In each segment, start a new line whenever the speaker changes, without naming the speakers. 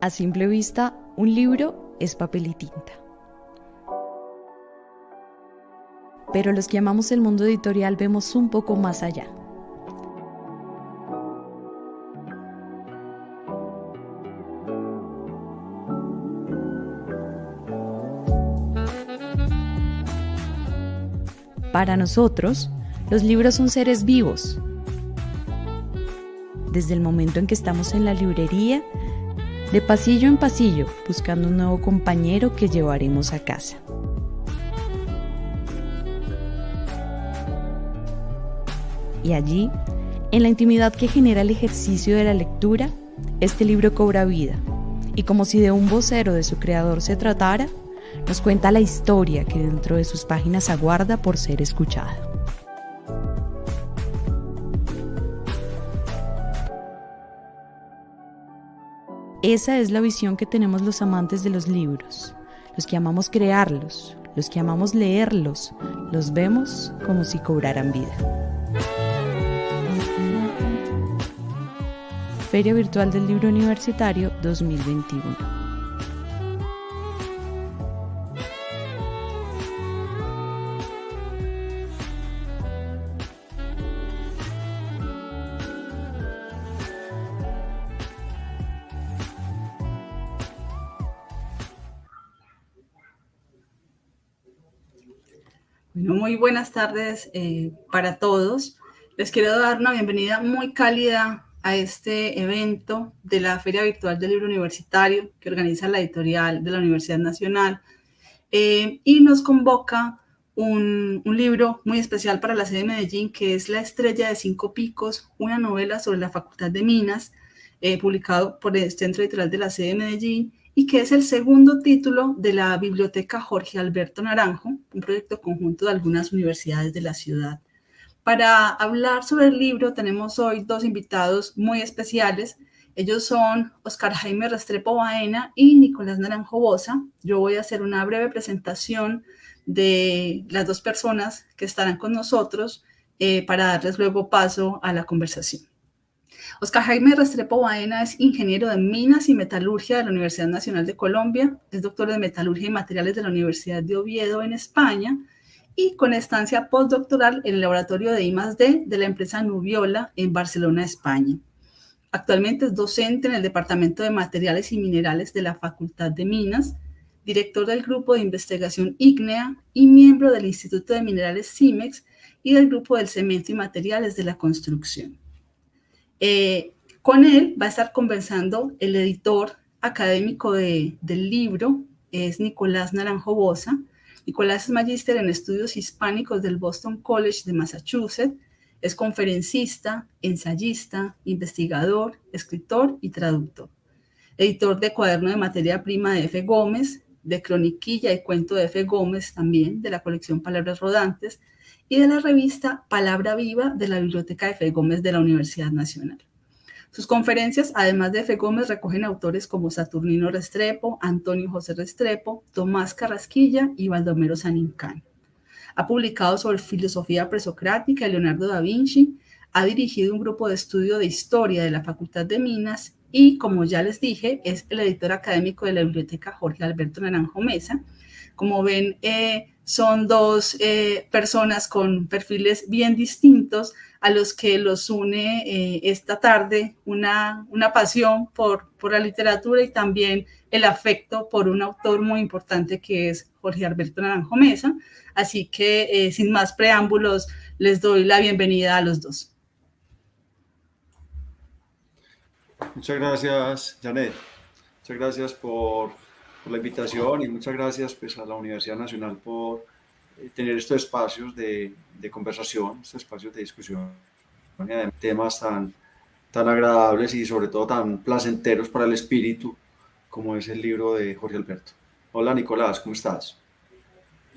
A simple vista, un libro es papel y tinta. Pero los que amamos el mundo editorial vemos un poco más allá. Para nosotros, los libros son seres vivos. Desde el momento en que estamos en la librería, de pasillo en pasillo, buscando un nuevo compañero que llevaremos a casa. Y allí, en la intimidad que genera el ejercicio de la lectura, este libro cobra vida. Y como si de un vocero de su creador se tratara, nos cuenta la historia que dentro de sus páginas aguarda por ser escuchada. Esa es la visión que tenemos los amantes de los libros, los que amamos crearlos, los que amamos leerlos, los vemos como si cobraran vida. Feria Virtual del Libro Universitario 2021.
Bueno, muy buenas tardes para todos. Les quiero dar una bienvenida muy cálida a este evento de la Feria Virtual del Libro Universitario que organiza la editorial de la Universidad Nacional y nos convoca un libro muy especial para la sede de Medellín, que es La Estrella de Cinco Picos, una novela sobre la Facultad de Minas, publicado por el Centro Editorial de la sede de Medellín, y que es el segundo título de la Biblioteca Jorge Alberto Naranjo, un proyecto conjunto de algunas universidades de la ciudad. Para hablar sobre el libro tenemos hoy dos invitados muy especiales. Ellos son Oscar Jaime Restrepo Baena y Nicolás Naranjo Boza. Yo voy a hacer una breve presentación de las dos personas que estarán con nosotros para darles luego paso a la conversación. Oscar Jaime Restrepo Baena es ingeniero de Minas y Metalurgia de la Universidad Nacional de Colombia, es doctor de Metalurgia y Materiales de la Universidad de Oviedo en España y con estancia postdoctoral en el laboratorio de I+D de la empresa Nubiola en Barcelona, España. Actualmente es docente en el Departamento de Materiales y Minerales de la Facultad de Minas, director del Grupo de Investigación Ígnea y miembro del Instituto de Minerales CIMEX y del Grupo del Cemento y Materiales de la Construcción. Con él va a estar conversando el editor académico del libro, es Nicolás Naranjo Boza. Nicolás es magíster en estudios hispánicos del Boston College de Massachusetts, es conferencista, ensayista, investigador, escritor y traductor. Editor de Cuaderno de Materia Prima de F. Gómez, de Croniquilla y Cuento de F. Gómez también, de la colección Palabras Rodantes, y de la revista Palabra Viva de la Biblioteca de F. Gómez de la Universidad Nacional. Sus conferencias, además de F. Gómez, recogen autores como Saturnino Restrepo, Antonio José Restrepo, Tomás Carrasquilla y Baldomero Sanincán. Ha publicado sobre filosofía presocrática y Leonardo da Vinci, ha dirigido un grupo de estudio de historia de la Facultad de Minas y, como ya les dije, es el editor académico de la Biblioteca Jorge Alberto Naranjo Mesa. Como ven, son dos personas con perfiles bien distintos a los que los une esta tarde una pasión por la literatura y también el afecto por un autor muy importante que es Jorge Alberto Naranjo Mesa. Así que, sin más preámbulos, les doy la bienvenida a los dos.
Muchas gracias, Janet. Muchas gracias por la invitación y muchas gracias pues, a la Universidad Nacional por tener estos espacios de conversación, estos espacios de discusión, temas tan agradables y sobre todo tan placenteros para el espíritu como es el libro de Jorge Alberto. Hola Nicolás, ¿cómo estás?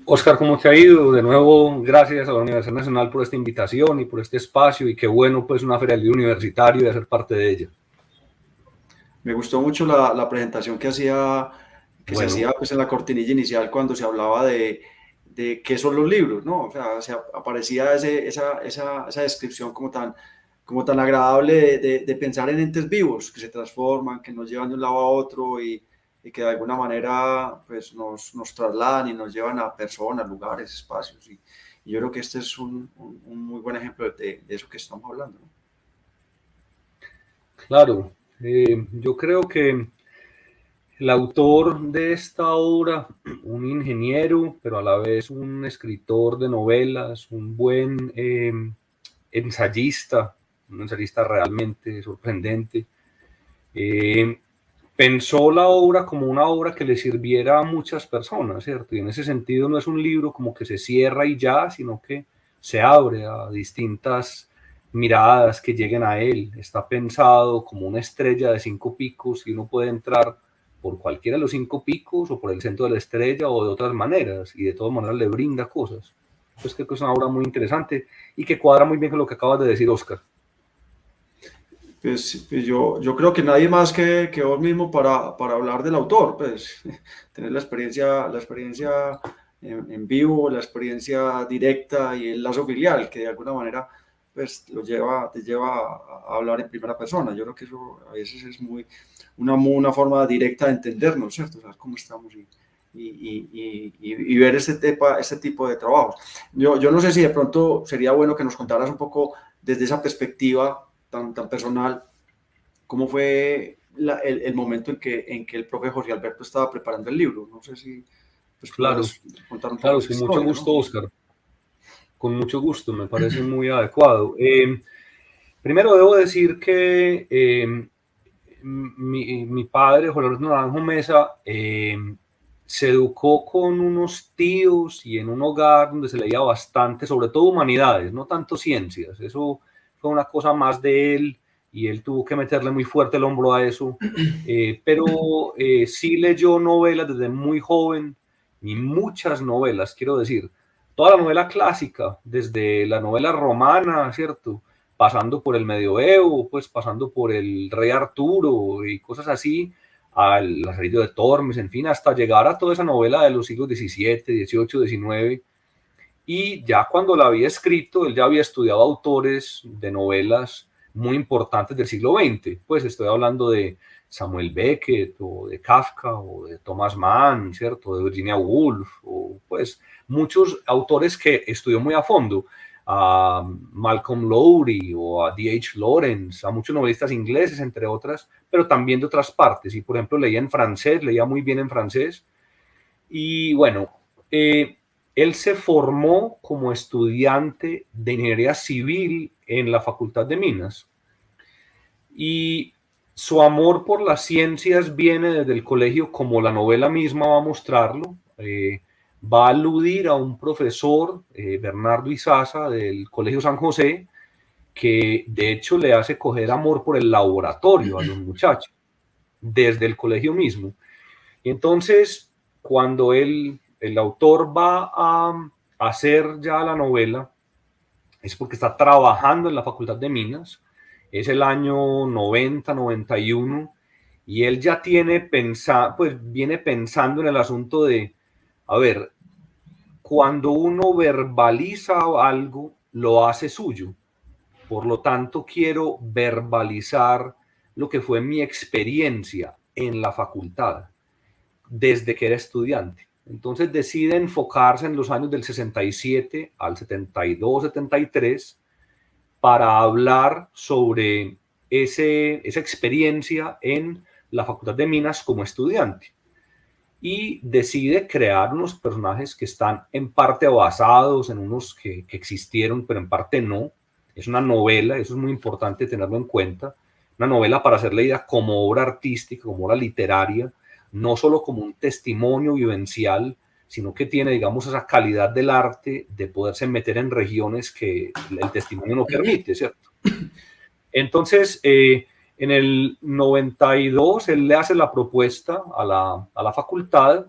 Oscar, ¿cómo te ha ido? De nuevo, gracias a la Universidad Nacional por esta invitación y por este espacio y qué bueno pues una feria del libro universitario y hacer parte de ella.
Me gustó mucho la presentación que se hacía pues, en la cortinilla inicial cuando se hablaba de qué son los libros, ¿no? O sea, aparecía esa descripción como tan como tan agradable de pensar en entes vivos que se transforman, que nos llevan de un lado a otro y que de alguna manera pues, nos trasladan y nos llevan a personas, lugares, espacios. Y yo creo que este es un muy buen ejemplo de eso que estamos hablando, ¿no?
Claro, yo creo que el autor de esta obra, un ingeniero, pero a la vez un escritor de novelas, un buen ensayista, un ensayista realmente sorprendente, pensó la obra como una obra que le sirviera a muchas personas, ¿cierto? Y en ese sentido no es un libro como que se cierra y ya, sino que se abre a distintas miradas que lleguen a él. Está pensado como una estrella de 5 picos y uno puede entrar por cualquiera de los 5 picos o por el centro de la estrella o de otras maneras, y de todas maneras le brinda cosas. Pues creo que es una obra muy interesante y que cuadra muy bien con lo que acabas de decir, Oscar.
Pues yo creo que nadie más que vos mismo para hablar del autor, pues tener la experiencia en vivo, la experiencia directa y el lazo filial que de alguna manera pues te lleva a hablar en primera persona. Yo creo que eso a veces es una forma directa de entendernos, ¿cierto? Saber cómo estamos y ver este tipo de trabajos. Yo no sé si de pronto sería bueno que nos contaras un poco desde esa perspectiva tan personal, ¿cómo fue el momento en que el profe Jorge Alberto estaba preparando el libro? No sé si pues,
Claro,
contar un poco
claro,
esa
con mucho
historia,
gusto,
¿no?
Oscar. Con mucho gusto, me parece muy adecuado. Primero debo decir que mi padre, Jorge Alberto Naranjo Mesa, se educó con unos tíos y en un hogar donde se leía bastante, sobre todo humanidades, no tanto ciencias. Eso fue una cosa más de él y él tuvo que meterle muy fuerte el hombro a eso. Pero sí leyó novelas desde muy joven y muchas novelas, quiero decir. Toda la novela clásica, desde la novela romana, ¿cierto? Pasando por el medioevo, pues pasando por el rey Arturo y cosas así, al Lazarillo de Tormes, en fin, hasta llegar a toda esa novela de los siglos XVII, XVIII, XIX. Y ya cuando la había escrito, él ya había estudiado autores de novelas muy importantes del siglo XX. Pues estoy hablando de Samuel Beckett, o de Kafka, o de Thomas Mann, ¿cierto? De Virginia Woolf, o pues muchos autores que estudió muy a fondo, a Malcolm Lowry o a D.H. Lawrence, a muchos novelistas ingleses, entre otras, pero también de otras partes. Y por ejemplo, leía en francés, leía muy bien en francés. Y bueno, él se formó como estudiante de ingeniería civil en la Facultad de Minas. Y su amor por las ciencias viene desde el colegio, como la novela misma va a mostrarlo. Va a aludir a un profesor, Bernardo Izaza, del Colegio San José, que de hecho le hace coger amor por el laboratorio a los muchachos, desde el colegio mismo. Y entonces, cuando el autor va a hacer ya la novela, es porque está trabajando en la Facultad de Minas, es el año 90, 91, y él ya viene pensando en el asunto de, a ver, cuando uno verbaliza algo, lo hace suyo. Por lo tanto, quiero verbalizar lo que fue mi experiencia en la facultad desde que era estudiante. Entonces decide enfocarse en los años del 67 al 72, 73 para hablar sobre esa experiencia en la Facultad de Minas como estudiante. Y decide crear unos personajes que están en parte basados en unos que existieron, pero en parte no. Es una novela, eso es muy importante tenerlo en cuenta. Una novela para ser leída como obra artística, como obra literaria, no solo como un testimonio vivencial, sino que tiene, digamos, esa calidad del arte de poderse meter en regiones que el testimonio no permite, ¿cierto? Entonces, en el 92, él le hace la propuesta a la facultad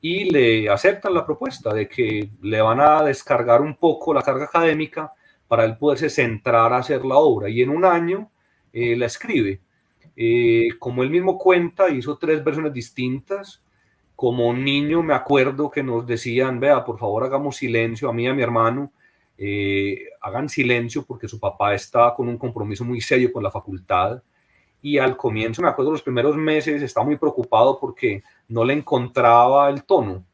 y le aceptan la propuesta de que le van a descargar un poco la carga académica para él poderse centrar a hacer la obra. Y en un año la escribe. Como él mismo cuenta, hizo 3 versiones distintas. Como niño me acuerdo que nos decían, vea, por favor hagamos silencio a mí y a mi hermano, hagan silencio porque su papá está con un compromiso muy serio con la facultad. Y al comienzo, me acuerdo, los primeros meses estaba muy preocupado porque no le encontraba el tono.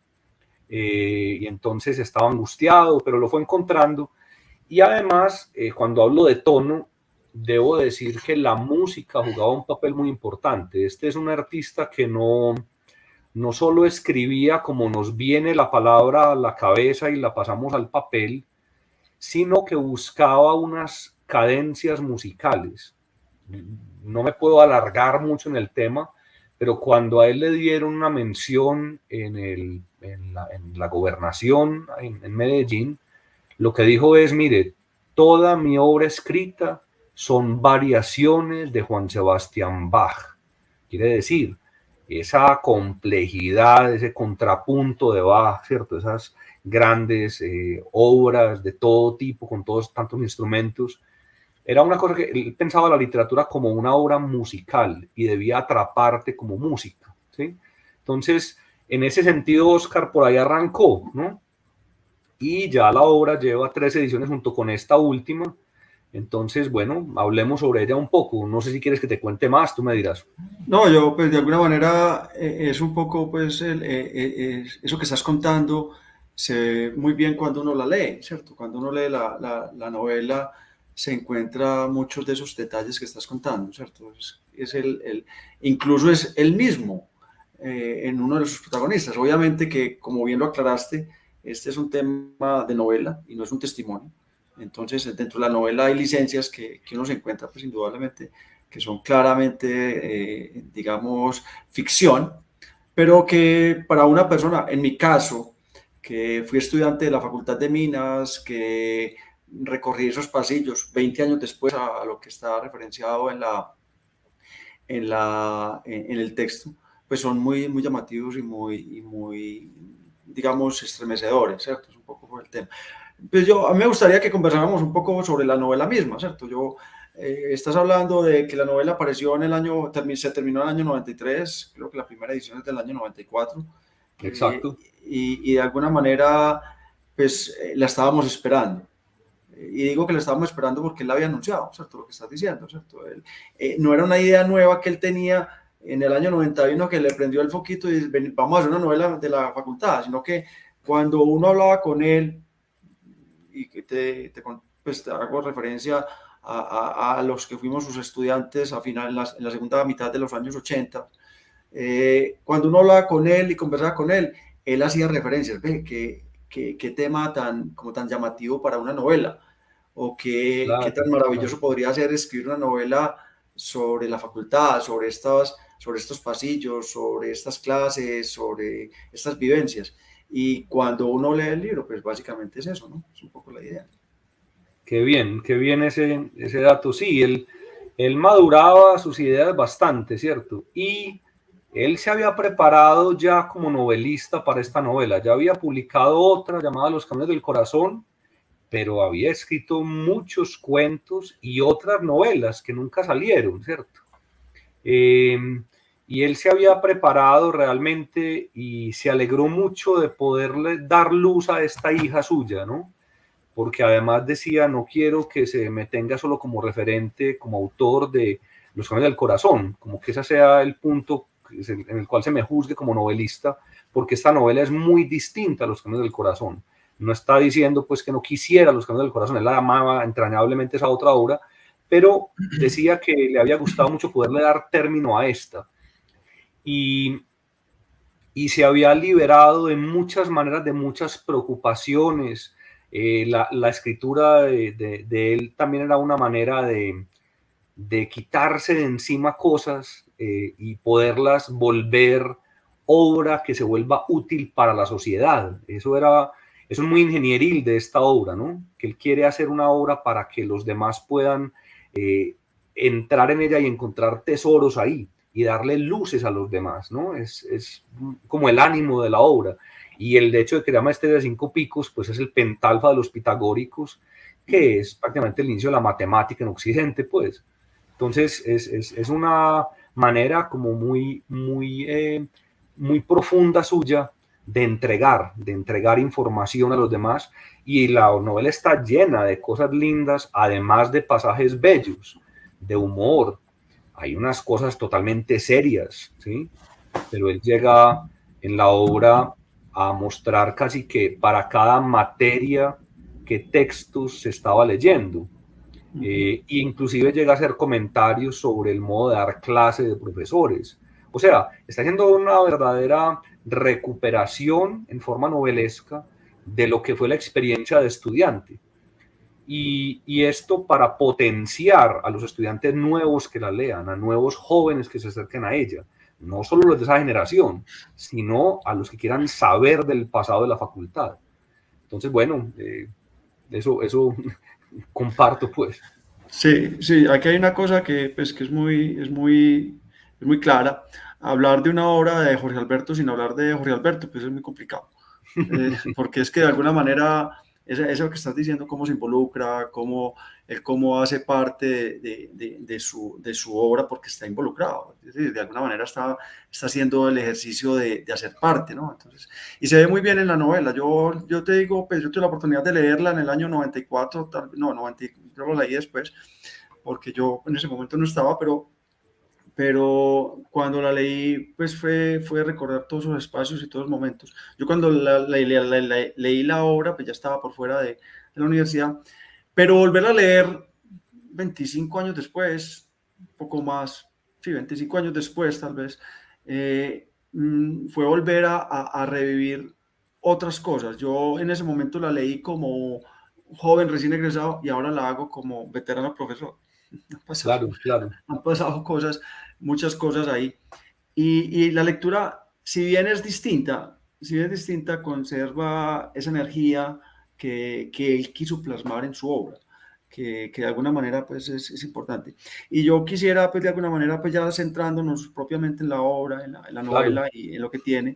Y entonces estaba angustiado, pero lo fue encontrando. Y además, cuando hablo de tono, debo decir que la música jugaba un papel muy importante. Este es un artista que no solo escribía como nos viene la palabra a la cabeza y la pasamos al papel, sino que buscaba unas cadencias musicales. No me puedo alargar mucho en el tema, pero cuando a él le dieron una mención en la gobernación en Medellín, lo que dijo es, mire, toda mi obra escrita son variaciones de Juan Sebastián Bach. Quiere decir, esa complejidad, ese contrapunto de Bach, ¿cierto? Esas grandes obras de todo tipo, con todos tantos instrumentos. Era una cosa que él pensaba la literatura como una obra musical y debía atraparte como música, ¿sí? Entonces, en ese sentido, Oscar por ahí arrancó, ¿no? Y ya la obra lleva 3 ediciones junto con esta última. Entonces, bueno, hablemos sobre ella un poco. No sé si quieres que te cuente más, tú me dirás.
No, yo pues de alguna manera es un poco pues eso que estás contando se ve muy bien cuando uno la lee, ¿cierto? Cuando uno lee la novela se encuentra muchos de esos detalles que estás contando, ¿cierto? Incluso es el mismo en uno de sus protagonistas. Obviamente que, como bien lo aclaraste, este es un tema de novela y no es un testimonio. Entonces, dentro de la novela hay licencias que uno se encuentra, pues indudablemente, que son claramente, digamos, ficción, pero que para una persona, en mi caso, que fui estudiante de la Facultad de Minas, que recorrí esos pasillos 20 años después a lo que está referenciado en el texto, pues son muy, muy llamativos y muy, digamos, estremecedores, ¿cierto? Es un poco por el tema. Pues a mí me gustaría que conversáramos un poco sobre la novela misma, ¿cierto? Estás hablando de que la novela apareció en el año, se terminó en el año 93, creo que la primera edición es del año 94.
Exacto.
Y de alguna manera, pues la estábamos esperando. Y digo que la estábamos esperando porque él la había anunciado, ¿cierto? Lo que estás diciendo, ¿cierto? No era una idea nueva que él tenía en el año 91 que le prendió el foquito y vamos a hacer una novela de la facultad, sino que cuando uno hablaba con él, y que pues te hago referencia a los que fuimos sus estudiantes en la segunda mitad de los años 80, cuando uno hablaba con él y conversaba con él hacía referencias, ve, qué tema tan llamativo para una novela, o qué tan maravilloso podría ser escribir una novela sobre la facultad, sobre estos pasillos, sobre estas clases, sobre estas vivencias. Y cuando uno lee el libro, pues básicamente es eso, ¿no? Es un poco la idea.
Qué bien ese dato. Sí, él maduraba sus ideas bastante, ¿cierto? Y él se había preparado ya como novelista para esta novela. Ya había publicado otra llamada Los Caminos del Corazón, pero había escrito muchos cuentos y otras novelas que nunca salieron, ¿cierto? Y él se había preparado realmente y se alegró mucho de poderle dar luz a esta hija suya, ¿no? Porque además decía, no quiero que se me tenga solo como referente, como autor de Los Caminos del Corazón, como que ese sea el punto en el cual se me juzgue como novelista, porque esta novela es muy distinta a Los Caminos del Corazón. No está diciendo pues que no quisiera Los Caminos del Corazón, él la amaba entrañablemente esa otra obra, pero decía que le había gustado mucho poderle dar término a esta. Y se había liberado de muchas maneras, de muchas preocupaciones. La escritura de él también era una manera de quitarse de encima cosas y poderlas volver obra que se vuelva útil para la sociedad. Eso es muy ingenieril de esta obra, ¿no? Que él quiere hacer una obra para que los demás puedan entrar en ella y encontrar tesoros ahí y darle luces a los demás, ¿no? Es como el ánimo de la obra. Y el hecho de que se llama Estrella de 5 picos, pues es el pentalfa de los pitagóricos, que es prácticamente el inicio de la matemática en Occidente, pues. Entonces, es una manera como muy profunda suya de entregar información a los demás, y la novela está llena de cosas lindas, además de pasajes bellos, de humor. Hay unas cosas totalmente serias, ¿sí? Pero él llega en la obra a mostrar casi que para cada materia qué textos se estaba leyendo. Inclusive llega a hacer comentarios sobre el modo de dar clase de profesores. O sea, está haciendo una verdadera recuperación en forma novelesca de lo que fue la experiencia de estudiante. Y esto para potenciar a los estudiantes nuevos que la lean, a nuevos jóvenes que se acerquen a ella, no solo los de esa generación, sino a los que quieran saber del pasado de la facultad. Entonces, bueno, eso comparto, pues.
Sí, sí, aquí hay una cosa que, pues, que es muy clara. Hablar de una obra de Jorge Alberto sin hablar de Jorge Alberto, pues es muy complicado. Porque es que de alguna manera, eso que estás diciendo, cómo se involucra, cómo hace parte de su obra, porque está involucrado. Es decir, de alguna manera está haciendo el ejercicio de hacer parte, ¿no? Entonces, y se ve muy bien en la novela. Yo te digo, pues yo tuve la oportunidad de leerla en el año 94, no, 90, yo lo leí después, porque yo en ese momento no estaba, pero cuando la leí, pues fue recordar todos esos espacios y todos los momentos. Yo cuando leí la obra, pues ya estaba por fuera de la universidad, pero volver a leer 25 años después, un poco más, sí, 25 años después tal vez, fue volver a revivir otras cosas. Yo en ese momento la leí como joven recién egresado y ahora la hago como veterano profesor. Han pasado cosas, muchas cosas ahí. Y la lectura, si bien es distinta, conserva esa energía que él quiso plasmar en su obra, que de alguna manera pues es importante. Y yo quisiera pues de alguna manera pues ya centrándonos propiamente en la obra, en la novela y en lo que tiene,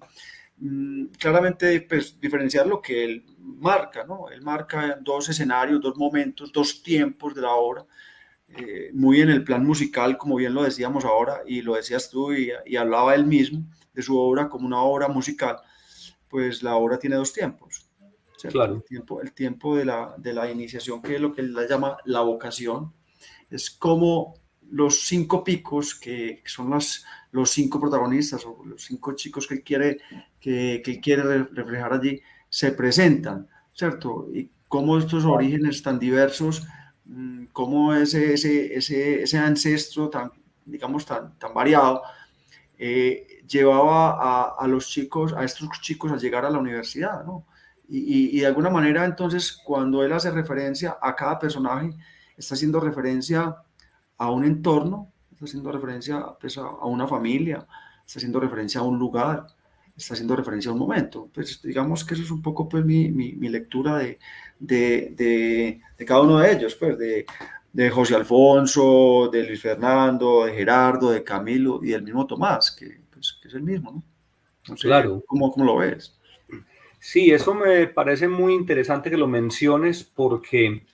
claramente pues diferenciar lo que él marca, ¿no? Él marca dos escenarios, dos momentos, dos tiempos de la obra, muy en el plan musical, como bien lo decíamos ahora, y lo decías tú, y hablaba él mismo de su obra como una obra musical. Pues la obra tiene dos tiempos, ¿cierto?
Claro.
El tiempo de la iniciación, que es lo que él llama la vocación, es como los 5 picos, que son los 5 protagonistas, o los 5 chicos que él quiere reflejar allí, se presentan, ¿cierto? Y cómo estos orígenes tan diversos, cómo ese ancestro tan, digamos, tan variado, llevaba a los chicos, a estos chicos a llegar a la universidad, ¿no? Y de alguna manera, entonces, cuando él hace referencia a cada personaje, está haciendo referencia a un entorno, está haciendo referencia pues, a una familia, está haciendo referencia a un lugar, está haciendo referencia a un momento. Pues digamos que eso es un poco pues mi lectura de cada uno de ellos, pues de José Alfonso, de Luis Fernando, de Gerardo, de Camilo y del mismo Tomás, que es el mismo, ¿no? No sé,
claro.
¿cómo lo ves?
Sí, eso me parece muy interesante que lo menciones, porque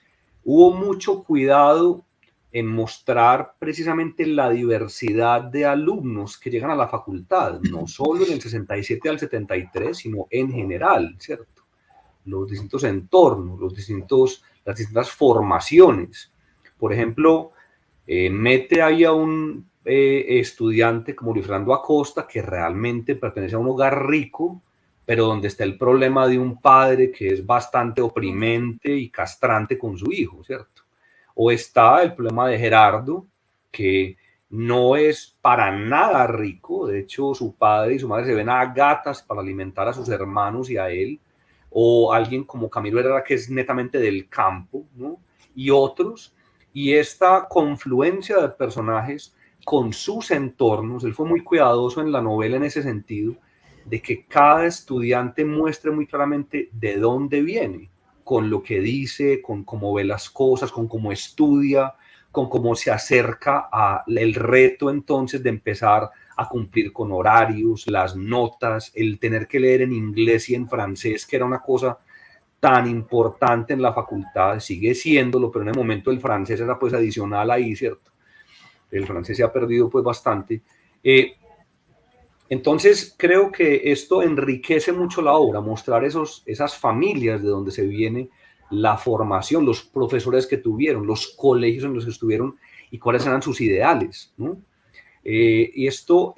hubo mucho cuidado en mostrar precisamente la diversidad de alumnos que llegan a la facultad, no solo en el 67 al 73, sino en general, ¿cierto? Los distintos entornos, las distintas formaciones. Por ejemplo, mete ahí a un estudiante como Luis Fernando Acosta, que realmente pertenece a un hogar rico, pero donde está el problema de un padre que es bastante oprimente y castrante con su hijo, ¿cierto? O está el problema de Gerardo, que no es para nada rico, de hecho su padre y su madre se ven a gatas para alimentar a sus hermanos y a él, o alguien como Camilo Herrera, que es netamente del campo, ¿no? Y otros, y esta confluencia de personajes con sus entornos, él fue muy cuidadoso en la novela en ese sentido, de que cada estudiante muestre muy claramente de dónde viene, con lo que dice, con cómo ve las cosas, con cómo estudia, con cómo se acerca al reto entonces de empezar a cumplir con horarios, las notas, el tener que leer en inglés y en francés, que era una cosa tan importante en la facultad, sigue siéndolo, pero en el momento el francés era pues adicional ahí, ¿cierto? El francés se ha perdido pues bastante. Entonces, creo que esto enriquece mucho la obra, mostrar esas familias de donde se viene, la formación, los profesores que tuvieron, los colegios en los que estuvieron y cuáles eran sus ideales, ¿no? Y esta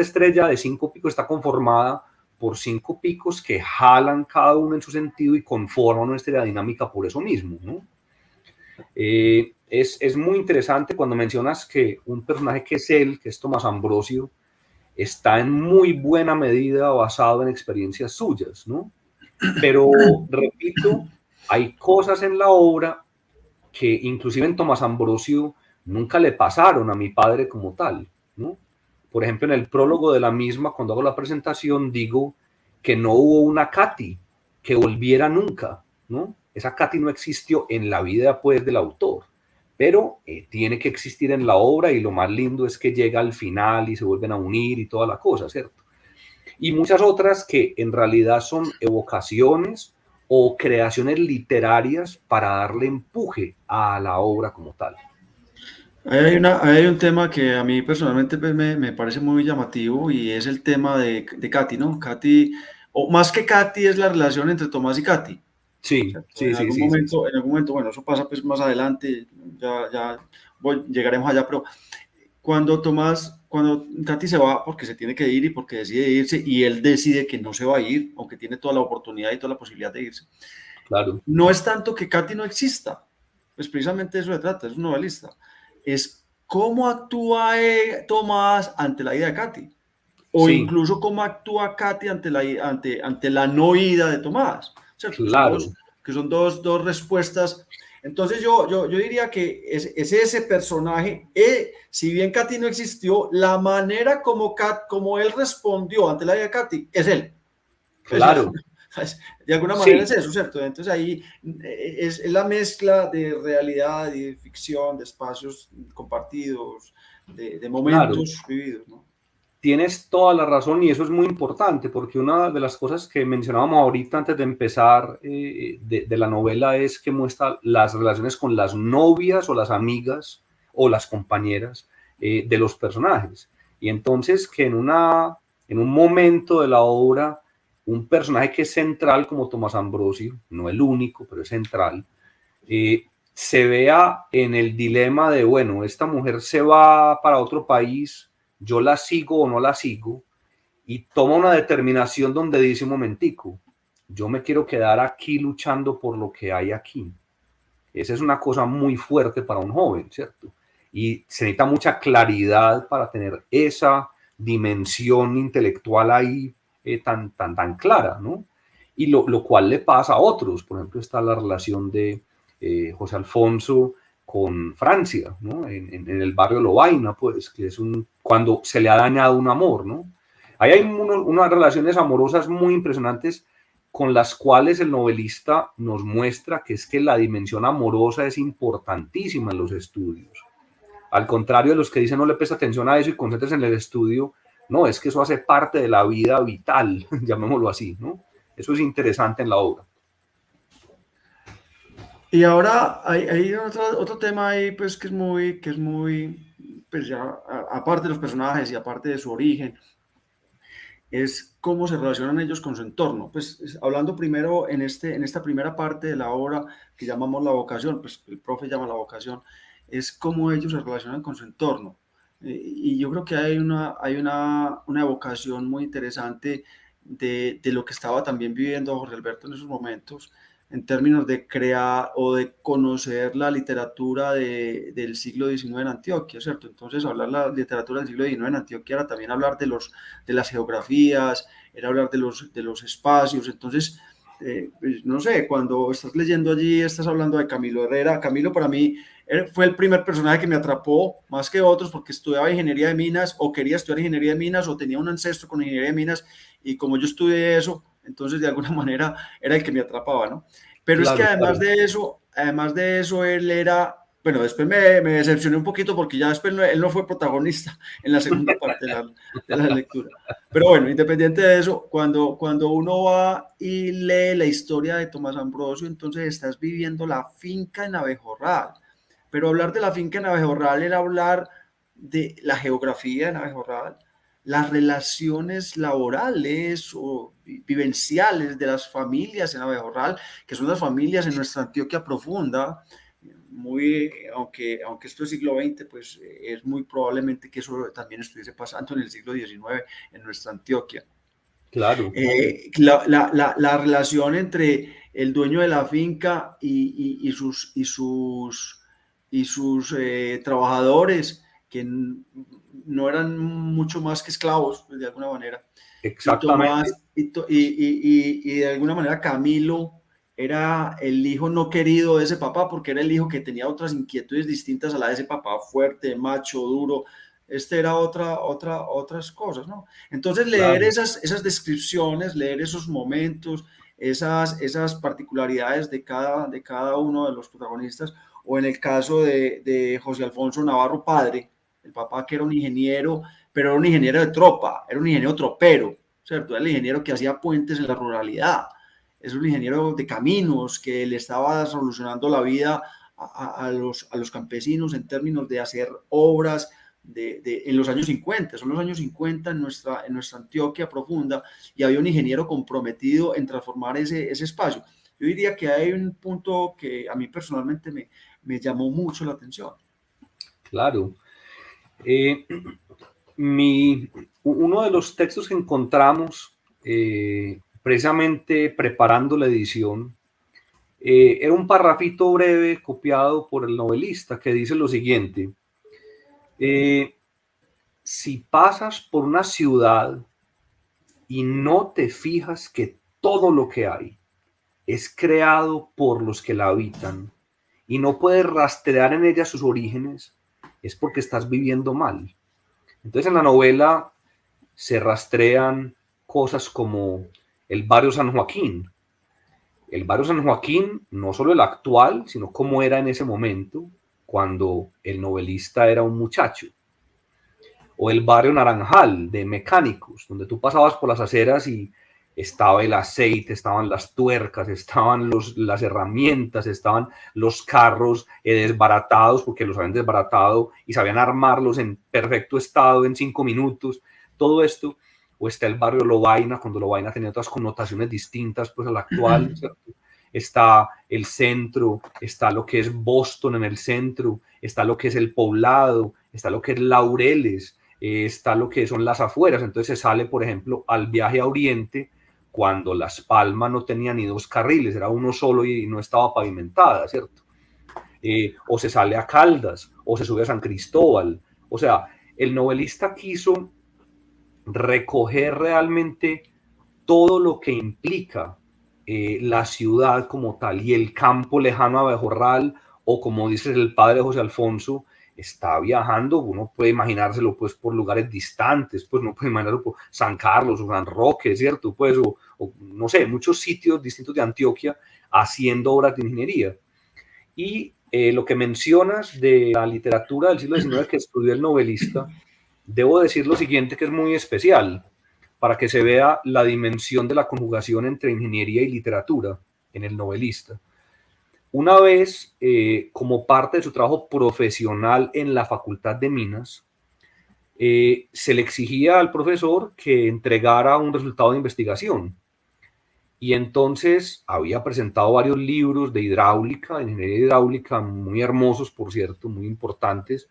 estrella de 5 picos está conformada por 5 picos que jalan cada uno en su sentido y conforman una estrella dinámica por eso mismo, ¿no? Es muy interesante cuando mencionas que un personaje que es él, que es Tomás Ambrosio, está en muy buena medida basado en experiencias suyas, ¿no? Pero, repito, hay cosas en la obra que inclusive en Tomás Ambrosio nunca le pasaron a mi padre como tal, ¿no? Por ejemplo, en el prólogo de la misma, cuando hago la presentación, digo que no hubo una Katy que volviera nunca, ¿no? Esa Katy no existió en la vida, pues, del autor, pero tiene que existir en la obra y lo más lindo es que llega al final y se vuelven a unir y toda la cosa, ¿cierto? Y muchas otras que en realidad son evocaciones o creaciones literarias para darle empuje a la obra como tal.
Hay un tema que a mí personalmente pues, me parece muy llamativo y es el tema de Katy, ¿no? Katy, o más que Katy, es la relación entre Tomás y Katy.
Sí,
¿Cierto?
sí, sí, sí, sí.
En algún momento, bueno, eso pasa pues más adelante, llegaremos allá, pero cuando Katy se va porque se tiene que ir y porque decide irse y él decide que no se va a ir, aunque tiene toda la oportunidad y toda la posibilidad de irse,
Claro.
no es tanto que Katy no exista, pues precisamente de eso se trata, es un novelista, es cómo actúa Tomás ante la ida de Katy, o
Sí,
incluso cómo actúa Katy ante la no ida de Tomás, ¿cierto?
claro,
Que son dos respuestas. Entonces yo diría que es ese personaje, si bien Katy no existió, la manera como él respondió ante la ida de Katy es él.
claro.
De alguna manera es
Sí,
eso, ¿cierto? Entonces ahí es la mezcla de realidad y de ficción, de espacios compartidos, de
claro.
momentos vividos, ¿no?
Tienes toda la razón y eso es muy importante porque una de las cosas que mencionábamos ahorita antes de empezar de la novela es que muestra las relaciones con las novias o las amigas o las compañeras de los personajes. Y entonces que en un momento de la obra, un personaje que es central como Tomás Ambrosio, no el único, pero es central, se vea en el dilema de, bueno, esta mujer se va para otro país, yo la sigo o no la sigo, y toma una determinación donde dice un momentico, yo me quiero quedar aquí luchando por lo que hay aquí. Esa es una cosa muy fuerte para un joven, ¿cierto? Y se necesita mucha claridad para tener esa dimensión intelectual ahí tan clara, ¿no? Y lo cual le pasa a otros. Por ejemplo, está la relación de José Alfonso con Francia, ¿no? En el barrio Lovaina, pues, que es cuando se le ha dañado un amor, ¿no? Ahí hay unas relaciones amorosas muy impresionantes con las cuales el novelista nos muestra que es que la dimensión amorosa es importantísima en los estudios. Al contrario de los que dicen no le presta atención a eso y concéntrese en el estudio, no, es que eso hace parte de la vida vital, llamémoslo así, ¿no? Eso es interesante en la obra.
Y ahora hay otro tema ahí, pues, que es muy, pues ya, aparte de los personajes y aparte de su origen, es cómo se relacionan ellos con su entorno. Pues hablando primero en esta primera parte de la obra que llamamos la vocación, pues el profe llama la vocación, es cómo ellos se relacionan con su entorno. Y yo creo que hay una evocación muy interesante de lo que estaba también viviendo Jorge Alberto en esos momentos, en términos de crear o de conocer la literatura del siglo XIX en Antioquia, ¿cierto? Entonces, hablar la literatura del siglo XIX en Antioquia era también hablar de las geografías, era hablar de los espacios. Entonces, pues, no sé, cuando estás leyendo allí, estás hablando de Camilo Herrera. Camilo para mí fue el primer personaje que me atrapó, más que otros, porque estudiaba ingeniería de minas o quería estudiar ingeniería de minas o tenía un ancestro con ingeniería de minas y como yo estudié eso, entonces de alguna manera era el que me atrapaba, ¿no? Pero es que
Claro, claro.
además de eso, él era, bueno, después me decepcioné un poquito porque ya después él no fue protagonista en la segunda parte de la lectura. Pero bueno, independiente de eso, cuando uno va y lee la historia de Tomás Ambrosio, entonces estás viviendo la finca en Abejorral. Pero hablar de la finca en Abejorral era hablar de la geografía en Abejorral, las relaciones laborales o vivenciales de las familias en Abejorral, que son las familias en nuestra Antioquia profunda, aunque esto es siglo XX, pues es muy probablemente que eso también estuviese pasando en el siglo XIX en nuestra Antioquia.
Claro.
La relación entre el dueño de la finca y sus trabajadores, que no eran mucho más que esclavos, pues, de alguna manera.
Exactamente.
Y de alguna manera Camilo era el hijo no querido de ese papá, porque era el hijo que tenía otras inquietudes distintas a la de ese papá fuerte, macho, duro. Era otras cosas, ¿no? Entonces leer esas descripciones, leer esos momentos, esas particularidades de cada uno de los protagonistas, o en el caso de José Alfonso Navarro padre, el papá que era un ingeniero, pero era un ingeniero de tropa, era un ingeniero tropero, ¿cierto? Era el ingeniero que hacía puentes en la ruralidad, es un ingeniero de caminos que le estaba solucionando la vida a los campesinos en términos de hacer obras en los años 50, son los años 50 en nuestra Antioquia profunda, y había un ingeniero comprometido en transformar ese espacio. Yo diría que hay un punto que a mí personalmente me llamó mucho la atención.
Claro. Uno de los textos que encontramos precisamente preparando la edición era un parrafito breve copiado por el novelista que dice lo siguiente: si pasas por una ciudad y no te fijas que todo lo que hay es creado por los que la habitan y no puedes rastrear en ella sus orígenes, es porque estás viviendo mal. Entonces en la novela se rastrean cosas como el barrio San Joaquín. El barrio San Joaquín, no solo el actual, sino cómo era en ese momento, cuando el novelista era un muchacho. O el barrio Naranjal de Mecánicos, donde tú pasabas por las aceras y estaba el aceite, estaban las tuercas, estaban las herramientas, estaban los carros desbaratados, porque los habían desbaratado y sabían armarlos en perfecto estado en 5 minutos, todo esto. O está el barrio Lovaina, cuando Lovaina tenía otras connotaciones distintas pues a la actual, ¿cierto? Está el centro, está lo que es Boston en el centro, está lo que es el Poblado, está lo que es Laureles, está lo que son las afueras. Entonces se sale, por ejemplo, al viaje a Oriente, cuando Las Palmas no tenía ni 2 carriles, era uno solo y no estaba pavimentada, ¿cierto? O se sale a Caldas, o se sube a San Cristóbal. O sea, el novelista quiso recoger realmente todo lo que implica la ciudad como tal, y el campo lejano a Abejorral, o como dice el padre José Alfonso, está viajando. Uno puede imaginárselo pues por lugares distantes, pues no puede imaginarlo por San Carlos o San Roque, ¿cierto? Pues, o no sé, muchos sitios distintos de Antioquia haciendo obras de ingeniería. Y lo que mencionas de la literatura del siglo XIX que estudió el novelista, debo decir lo siguiente, que es muy especial, para que se vea la dimensión de la conjugación entre ingeniería y literatura en el novelista. Una vez, como parte de su trabajo profesional en la Facultad de Minas, se le exigía al profesor que entregara un resultado de investigación. Y entonces había presentado varios libros de hidráulica, de ingeniería hidráulica, muy hermosos, por cierto, muy importantes,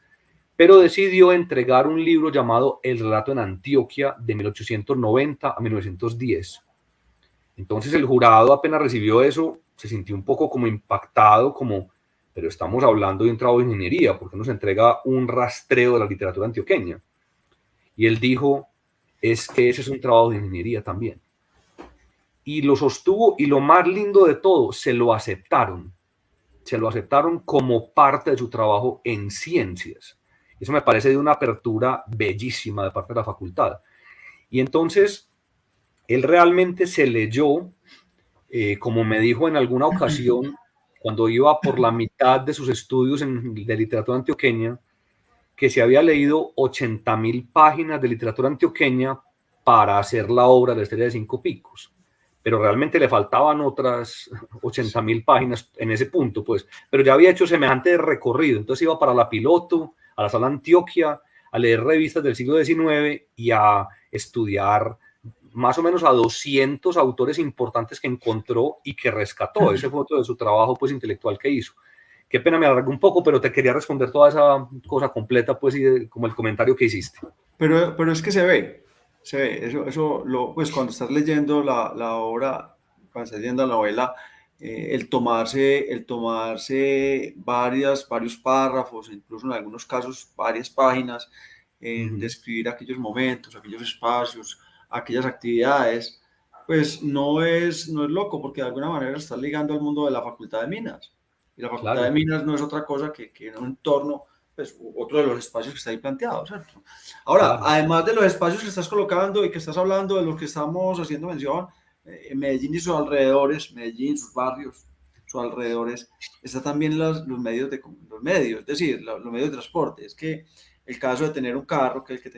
pero decidió entregar un libro llamado El relato en Antioquia, de 1890 a 1910. Entonces el jurado, apenas recibió eso, se sintió un poco como impactado, pero estamos hablando de un trabajo de ingeniería, ¿por qué nos entrega un rastreo de la literatura antioqueña? Y él dijo, es que ese es un trabajo de ingeniería también. Y lo sostuvo, y lo más lindo de todo, se lo aceptaron como parte de su trabajo en ciencias. Eso me parece de una apertura bellísima de parte de la facultad. Y entonces, él realmente se leyó, como me dijo en alguna ocasión, cuando iba por la mitad de sus estudios de literatura antioqueña, que se había leído 80.000 páginas de literatura antioqueña para hacer la obra de la Estrella de 5 Picos. Pero realmente le faltaban otras 80.000 páginas en ese punto, pues. Pero ya había hecho semejante recorrido. Entonces iba para la Piloto, a la Sala Antioquia, a leer revistas del siglo XIX y a estudiar más o menos a 200 autores importantes que encontró y que rescató. Ese fue otro de su trabajo pues, intelectual que hizo. Qué pena, me alargué un poco, pero te quería responder toda esa cosa completa, pues, y como el comentario que hiciste.
Pero es que se ve, pues cuando estás leyendo la obra, cuando estás leyendo la novela, el tomarse varios párrafos, incluso en algunos casos varias páginas, describir aquellos momentos, aquellos espacios, aquellas actividades, pues no es loco, porque de alguna manera estás ligando al mundo de la Facultad de Minas. Y la Facultad de Minas no es otra cosa que un entorno, pues otro de los espacios que está ahí planteado, ¿cierto? Ahora, además de los espacios que estás colocando y que estás hablando de los que estamos haciendo mención, Medellín y sus alrededores, Medellín, sus barrios, sus alrededores, está también los medios, es decir, los medios de transporte. Es que el caso de tener un carro, que el que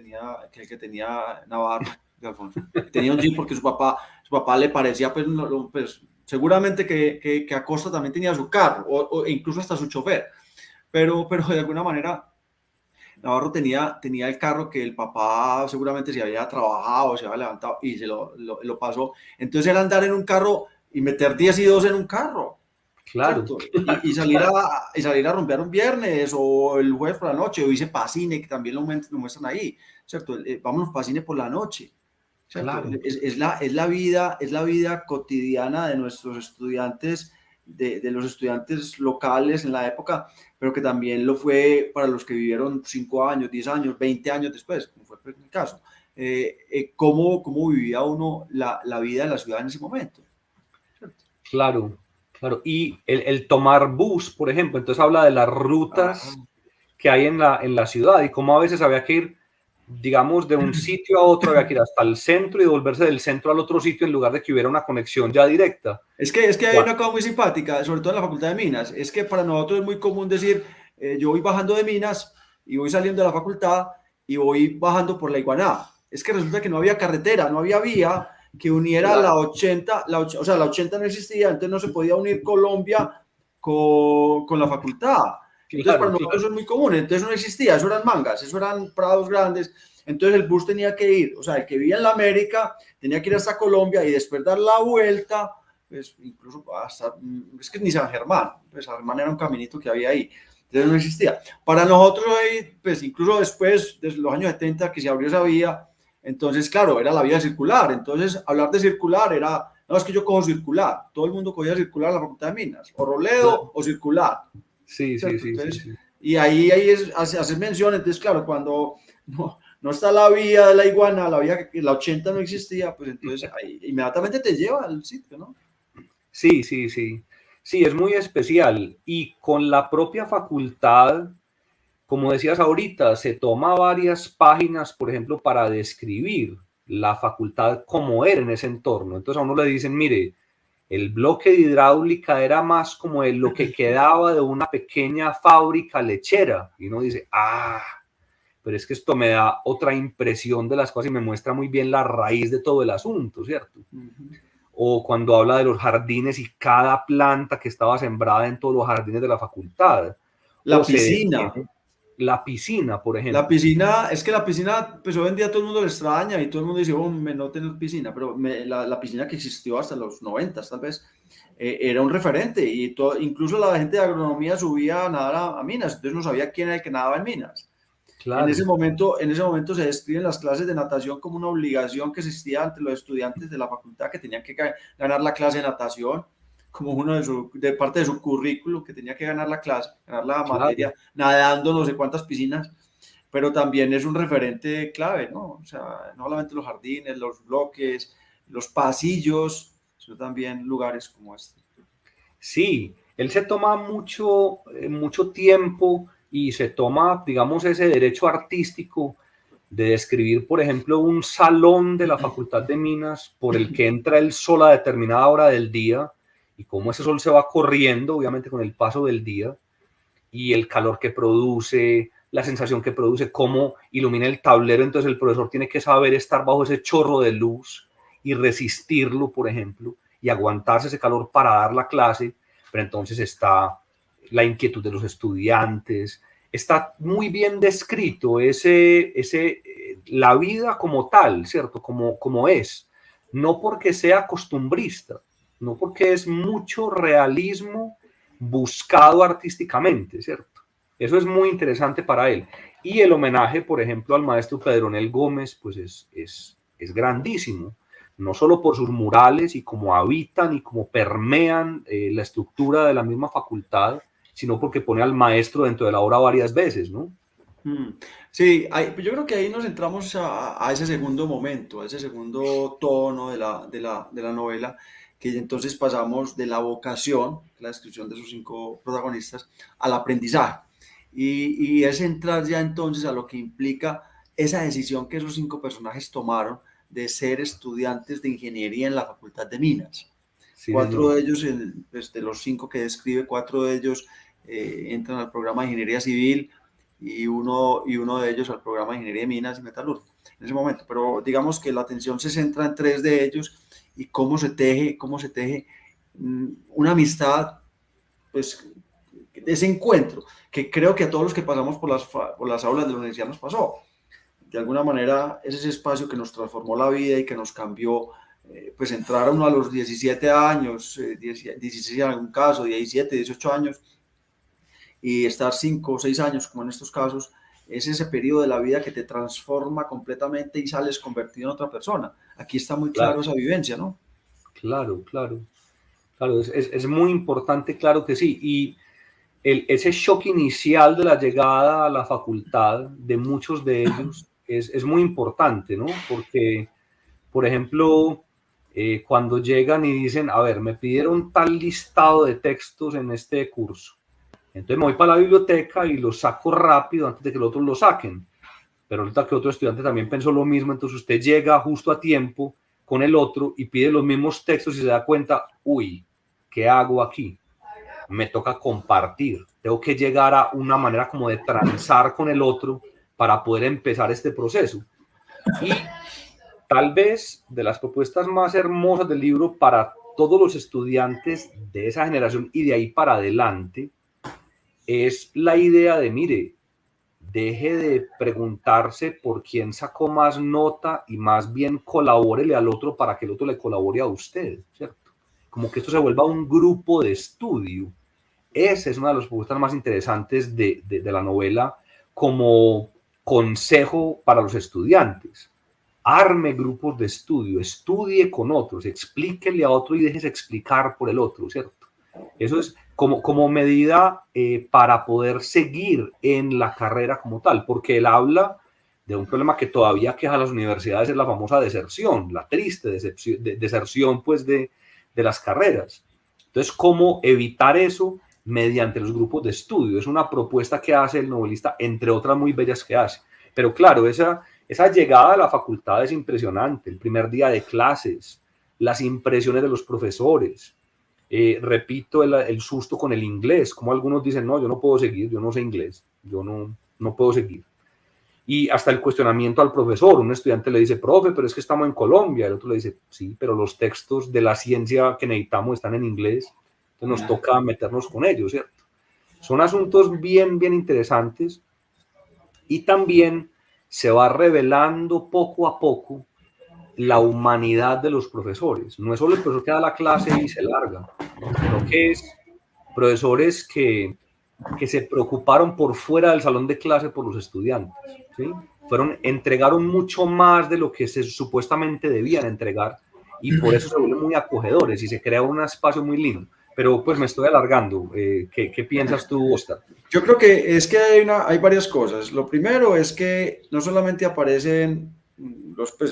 tenía Navarro, de Alfonso, tenía un Jeep porque su papá le parecía, pues seguramente que Acosta también tenía su carro, o incluso hasta su chofer, pero de alguna manera Navarro tenía el carro que el papá seguramente se había trabajado, se había levantado y se lo pasó. Entonces era andar en un carro y meter 10 y 2 en un carro.
Claro.
Y salir a romper un viernes o el jueves por la noche, o irse para cine, que también lo muestran ahí, ¿cierto? Vámonos para cine por la noche. Claro. Es la vida cotidiana de nuestros estudiantes, de los estudiantes locales en la época, pero que también lo fue para los que vivieron 5 años, 10 años, 20 años después, como fue en el caso. ¿Cómo vivía uno la vida en la ciudad en ese momento?
Claro. Y el tomar bus, por ejemplo, entonces habla de las rutas que hay en la ciudad y cómo a veces había que ir, digamos, de un sitio a otro, había que ir hasta el centro y devolverse del centro al otro sitio en lugar de que hubiera una conexión ya directa.
Es que hay una cosa muy simpática, sobre todo en la Facultad de Minas, es que para nosotros es muy común decir, yo voy bajando de Minas y voy saliendo de la facultad y voy bajando por la Iguaná. Es que resulta que no había carretera, no había vía que uniera la 80, o sea, la 80 no existía, entonces no se podía unir Colombia con la facultad. Entonces para nosotros es muy común, entonces no existía, eso eran mangas, eso eran prados grandes, entonces el bus tenía que ir, o sea, el que vivía en la América tenía que ir hasta Colombia y después dar la vuelta, pues incluso hasta, es que ni San Germán, pues San Germán era un caminito que había ahí, entonces no existía. Para nosotros, pues incluso después, desde los años 70 que se abrió esa vía, entonces claro, era la vía circular, entonces hablar de circular era, no, es que yo cojo circular, todo el mundo cogía circular en la Facultad de Minas, o Roledo o circular.
Sí.
Y ahí hace mención, entonces claro, cuando no está la vía de la Iguana, la 80 no existía, pues entonces ahí inmediatamente te lleva al sitio, ¿no?
Sí, es muy especial y con la propia facultad, como decías ahorita, se toma varias páginas, por ejemplo, para describir la facultad como era en ese entorno. Entonces a uno le dicen, mire, el bloque de hidráulica era más como lo que quedaba de una pequeña fábrica lechera. Y uno dice, pero es que esto me da otra impresión de las cosas y me muestra muy bien la raíz de todo el asunto, ¿cierto? O cuando habla de los jardines y cada planta que estaba sembrada en todos los jardines de la facultad.
La piscina.
La piscina, por ejemplo.
La piscina, es que la piscina, pues hoy en día todo el mundo le extraña y todo el mundo dice, no tener piscina, pero la piscina que existió hasta los 90 tal vez, era un referente y incluso la gente de agronomía subía a nadar a Minas, entonces no sabía quién era el que nadaba en Minas. Claro. En ese momento se describen las clases de natación como una obligación que existía ante los estudiantes de la facultad que tenían que ganar la clase de natación como de parte de su currículum, que tenía que ganar la clase, ganar la materia, nadando no sé cuántas piscinas, pero también es un referente clave, ¿no? O sea, no solamente los jardines, los bloques, los pasillos, sino también lugares como este.
Sí, él se toma mucho tiempo y se toma, digamos, ese derecho artístico de describir, por ejemplo, un salón de la Facultad de Minas por el que entra el sol a determinada hora del día y cómo ese sol se va corriendo, obviamente, con el paso del día y el calor que produce, la sensación que produce, cómo ilumina el tablero. Entonces el profesor tiene que saber estar bajo ese chorro de luz y resistirlo, por ejemplo, y aguantarse ese calor para dar la clase. Pero entonces está la inquietud de los estudiantes, está muy bien descrito la vida como tal, ¿cierto? Como es. No porque sea costumbrista, no porque es mucho realismo buscado artísticamente, ¿cierto? Eso es muy interesante para él. Y el homenaje, por ejemplo, al maestro Pedronel Gómez, pues es grandísimo, no solo por sus murales y cómo habitan y cómo permean la estructura de la misma facultad, sino porque pone al maestro dentro de la obra varias veces, ¿no?
Sí, yo creo que ahí nos entramos a ese segundo momento, a ese segundo tono de la novela, que entonces pasamos de la vocación, la descripción de sus 5 protagonistas, al aprendizaje. Y es entrar ya entonces a lo que implica esa decisión que esos 5 personajes tomaron de ser estudiantes de ingeniería en la Facultad de Minas.
Sí,
4 de ellos, pues, de los 5 que describe, 4 de ellos entran al programa de Ingeniería Civil, y uno de ellos al programa de Ingeniería de Minas y Metalurgia en ese momento. Pero digamos que la atención se centra en 3 de ellos y cómo se teje una amistad, pues, de ese encuentro, que creo que a todos los que pasamos por las aulas de la universidad nos pasó. De alguna manera es ese espacio que nos transformó la vida y que nos cambió, pues entrar uno a los 17 años, 16 en algún caso, 17, 18 años, y estar 5 o 6 años, como en estos casos, es ese periodo de la vida que te transforma completamente y sales convertido en otra persona. Aquí está muy claro esa vivencia, ¿no?
Claro, es muy importante, claro que sí, y ese shock inicial de la llegada a la facultad de muchos de ellos es muy importante, ¿no? Porque, por ejemplo, cuando llegan y dicen, a ver, me pidieron tal listado de textos en este curso, entonces me voy para la biblioteca y los saco rápido antes de que los otros lo saquen. Pero resulta que otro estudiante también pensó lo mismo, entonces usted llega justo a tiempo con el otro y pide los mismos textos y se da cuenta, uy, ¿qué hago aquí? Me toca compartir, tengo que llegar a una manera como de transar con el otro para poder empezar este proceso. Y tal vez de las propuestas más hermosas del libro para todos los estudiantes de esa generación y de ahí para adelante es la idea de, mire, deje de preguntarse por quién sacó más nota y más bien colabórele al otro para que el otro le colabore a usted, ¿cierto? Como que esto se vuelva un grupo de estudio. Esa es una de las propuestas más interesantes de la novela como consejo para los estudiantes. Arme grupos de estudio, estudie con otros, explíquele a otro y déjese explicar por el otro, ¿cierto? Eso es como medida para poder seguir en la carrera como tal, porque él habla de un problema que todavía queja a las universidades, es la famosa deserción, la triste deserción pues de las carreras. Entonces, ¿cómo evitar eso? Mediante los grupos de estudio. Es una propuesta que hace el novelista, entre otras muy bellas que hace. Pero claro, esa llegada a la facultad es impresionante, el primer día de clases, las impresiones de los profesores. Repito, el susto con el inglés, como algunos dicen, no, yo no puedo seguir, yo no sé inglés, yo no puedo seguir. Y hasta el cuestionamiento al profesor, un estudiante le dice, profe, pero es que estamos en Colombia, el otro le dice, sí, pero los textos de la ciencia que necesitamos están en inglés, entonces nos toca meternos con ellos, ¿cierto? Son asuntos bien, bien interesantes y también se va revelando poco a poco la humanidad de los profesores. No es solo el profesor que da la clase y se larga, sino que es profesores que se preocuparon por fuera del salón de clase por los estudiantes, ¿sí? Entregaron mucho más de lo que supuestamente debían entregar y por eso se vuelven muy acogedores y se crea un espacio muy lindo. Pero pues me estoy alargando. ¿Qué piensas tú, Oscar?
Yo creo que es que hay varias cosas. Lo primero es que no solamente aparecen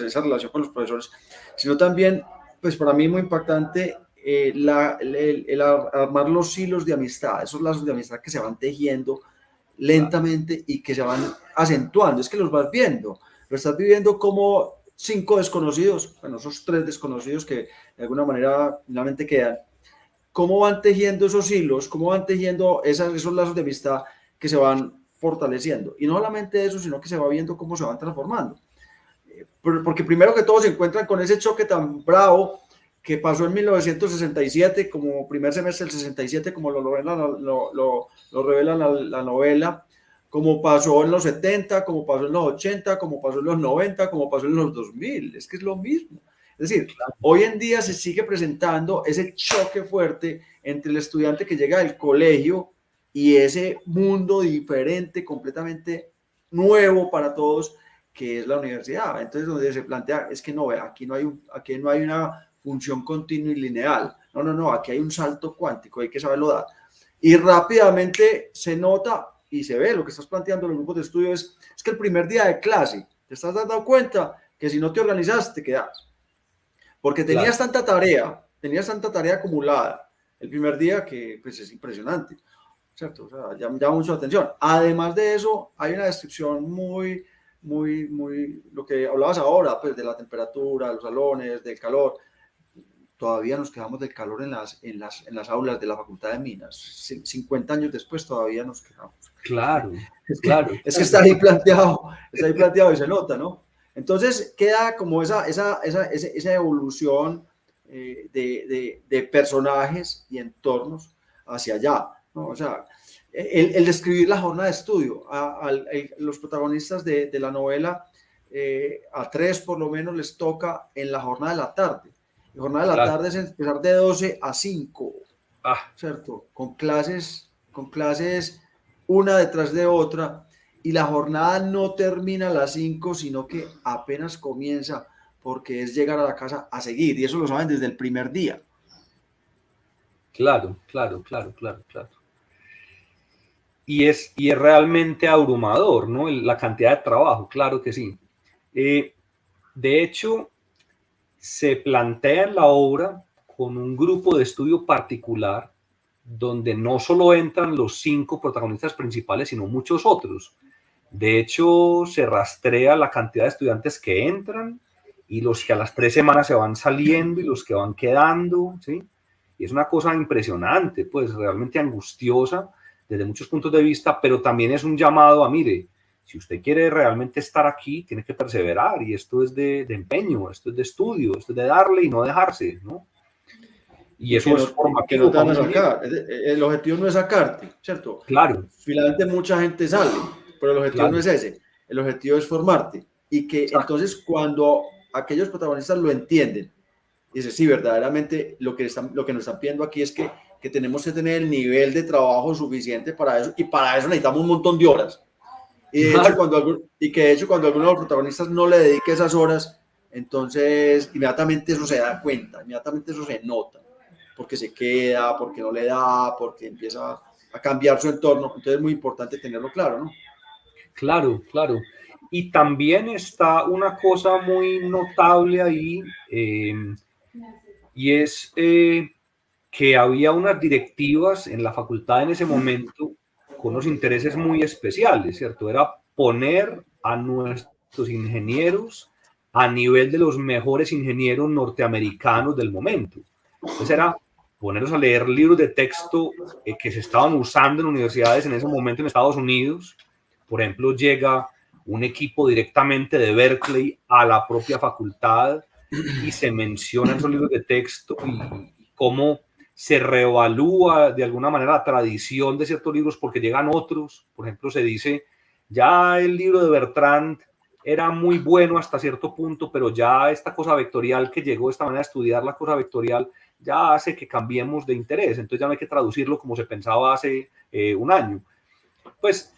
esa relación con los profesores, sino también, pues para mí muy impactante, el armar los hilos de amistad, esos lazos de amistad que se van tejiendo lentamente y que se van acentuando. Es que los vas viendo, lo estás viviendo como 5 desconocidos, bueno, esos 3 desconocidos que de alguna manera finalmente quedan, cómo van tejiendo esos hilos, cómo van tejiendo esos lazos de amistad que se van fortaleciendo. Y no solamente eso, sino que se va viendo cómo se van transformando. Porque primero que todo se encuentran con ese choque tan bravo que pasó en 1967, como primer semestre del 67, como lo revela la novela, como pasó en los 70, como pasó en los 80, como pasó en los 90, como pasó en los 2000. Es que es lo mismo. Es decir, hoy en día se sigue presentando ese choque fuerte entre el estudiante que llega del colegio y ese mundo diferente, completamente nuevo para todos, que es la universidad. Entonces, donde se plantea, es que no, aquí no hay una función continua y lineal. No, aquí hay un salto cuántico, hay que saberlo dar. Y rápidamente se nota y se ve lo que estás planteando en los grupos de estudio es que el primer día de clase te estás dando cuenta que si no te organizas te quedas. Porque tenías tanta tarea acumulada el primer día que pues es impresionante, ¿cierto? O sea, llama mucho la atención. Además de eso, hay una descripción muy, lo que hablabas ahora, pues de la temperatura, de los salones, del calor. Todavía nos quedamos del calor en las aulas de la Facultad de Minas. 50 años después todavía nos quedamos.
Claro.
Es que está ahí planteado y se nota, ¿no? Entonces queda como esa evolución de personajes y entornos hacia allá, ¿no? O sea, el describir la jornada de estudio, los protagonistas de la novela, a 3 por lo menos les toca en la jornada de la tarde. La jornada de la tarde es empezar de 12 a 5, ¿cierto? Con clases una detrás de otra. Y la jornada no termina a las 5, sino que apenas comienza, porque es llegar a la casa a seguir, y eso lo saben desde el primer día.
Claro. Y es realmente abrumador, ¿no? La cantidad de trabajo, claro que sí. De hecho, se plantea en la obra con un grupo de estudio particular, donde no solo entran los 5 protagonistas principales, sino muchos otros. De hecho, se rastrea la cantidad de estudiantes que entran y los que a las 3 semanas se van saliendo y los que van quedando, ¿sí? Y es una cosa impresionante, pues realmente angustiosa desde muchos puntos de vista, pero también es un llamado a, mire, si usted quiere realmente estar aquí, tiene que perseverar, y esto es de empeño, esto es de estudio, esto es de darle y no dejarse, ¿no? Y eso es formativo.
Que no te van a sacar. El objetivo no es sacarte, ¿cierto?
Claro.
Finalmente mucha gente sale, pero el objetivo no es ese. El objetivo es formarte. Y que entonces cuando aquellos protagonistas lo entienden, dice, sí, verdaderamente lo que nos están pidiendo aquí es que tenemos que tener el nivel de trabajo suficiente para eso, y para eso necesitamos un montón de horas. Y de hecho, cuando alguno de los protagonistas no le dedique esas horas, entonces inmediatamente eso se da cuenta, inmediatamente eso se nota, porque se queda, porque no le da, porque empieza a cambiar su entorno. Entonces es muy importante tenerlo claro, ¿no?
Claro. Y también está una cosa muy notable ahí, y es que había unas directivas en la facultad en ese momento con unos intereses muy especiales, ¿cierto? Era poner a nuestros ingenieros a nivel de los mejores ingenieros norteamericanos del momento. Entonces era ponerlos a leer libros de texto que se estaban usando en universidades en ese momento en Estados Unidos. Por ejemplo, llega un equipo directamente de Berkeley a la propia facultad y se mencionan esos libros de texto y cómo se reevalúa de alguna manera la tradición de ciertos libros porque llegan otros. Por ejemplo, se dice, ya el libro de Bertrand era muy bueno hasta cierto punto, pero ya esta cosa vectorial que llegó, esta manera de estudiar la cosa vectorial, ya hace que cambiemos de interés. Entonces ya no hay que traducirlo como se pensaba hace un año. Pues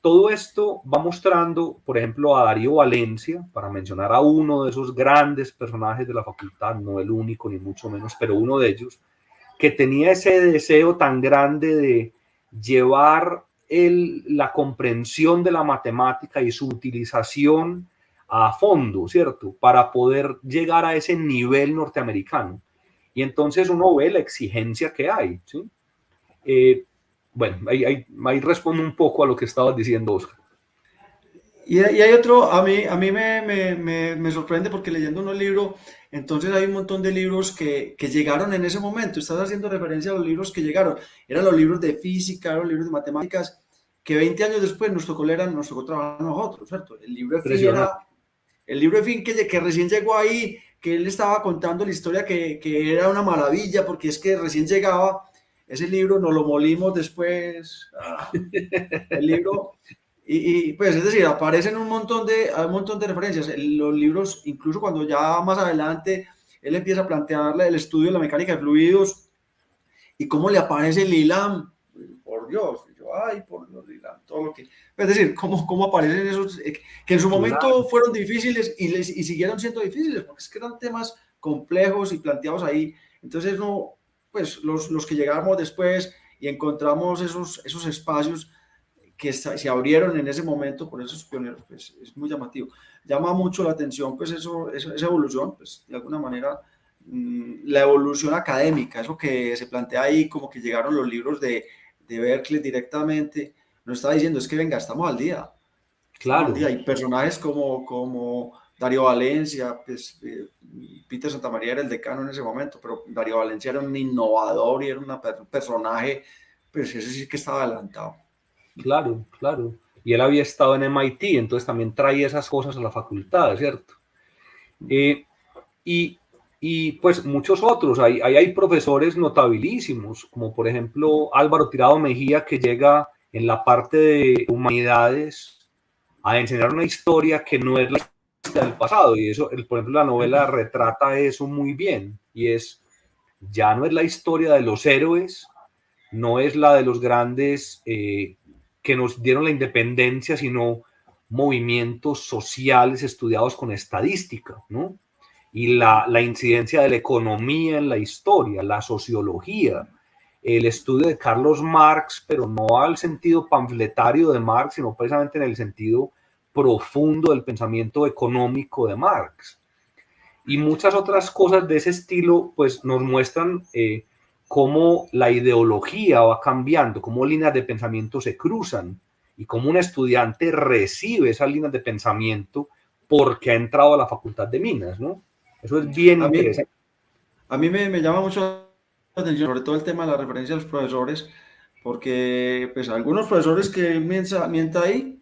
todo esto va mostrando, por ejemplo, a Darío Valencia, para mencionar a uno de esos grandes personajes de la facultad, no el único ni mucho menos, pero uno de ellos, que tenía ese deseo tan grande de llevar la comprensión de la matemática y su utilización a fondo, ¿cierto? Para poder llegar a ese nivel norteamericano. Y entonces uno ve la exigencia que hay, ¿sí? Bueno, ahí respondo un poco a lo que estabas diciendo, Oscar.
Y hay otro, a mí me sorprende porque leyendo unos libros, entonces hay un montón de libros que llegaron en ese momento. Estás haciendo referencia a los libros que llegaron. Eran los libros de física, eran los libros de matemáticas, que 20 años después nos tocó trabajar a nosotros, ¿cierto? El libro de Finn que recién llegó ahí, que él estaba contando la historia que era una maravilla, porque es que recién llegaba ese libro nos lo molimos después, el libro, y pues es decir, aparecen un montón de referencias, los libros, incluso cuando ya más adelante él empieza a plantear el estudio de la mecánica de fluidos y cómo le aparece el Lilam, por Dios, ay, por Dios, Lilam, todo lo que, es decir, cómo aparecen esos, que en su momento fueron difíciles y siguieron siendo difíciles, porque es que eran temas complejos y planteados ahí, entonces no, pues los que llegamos después y encontramos esos espacios que se abrieron en ese momento por esos pioneros, pues es muy llamativo. Llama mucho la atención, pues esa evolución, pues de alguna manera, la evolución académica, eso que se plantea ahí, como que llegaron los libros de Berkeley directamente, nos está diciendo, es que venga, estamos al día.
Claro.
Hay personajes como Darío Valencia, pues, Peter Santamaría era el decano en ese momento, pero Darío Valencia era un innovador y era un personaje, pues ese sí que estaba adelantado.
Claro, claro. Y él había estado en MIT, entonces también traía esas cosas a la facultad, ¿cierto? Y pues muchos otros, hay profesores notabilísimos, como por ejemplo Álvaro Tirado Mejía, que llega en la parte de humanidades a enseñar una historia que no es la historia del pasado, y eso, por ejemplo, la novela retrata eso muy bien, y ya no es la historia de los héroes, no es la de los grandes que nos dieron la independencia, sino movimientos sociales estudiados con estadística, ¿no? Y la incidencia de la economía en la historia, la sociología, el estudio de Carlos Marx, pero no al sentido panfletario de Marx, sino precisamente en el sentido profundo del pensamiento económico de Marx. Y muchas otras cosas de ese estilo, pues nos muestran cómo la ideología va cambiando, cómo líneas de pensamiento se cruzan y cómo un estudiante recibe esas líneas de pensamiento porque ha entrado a la Facultad de Minas, ¿no? Eso es bien interesante.
A mí me llama mucho la atención, sobre todo el tema de la referencia a los profesores, porque pues algunos profesores que mienta ahí,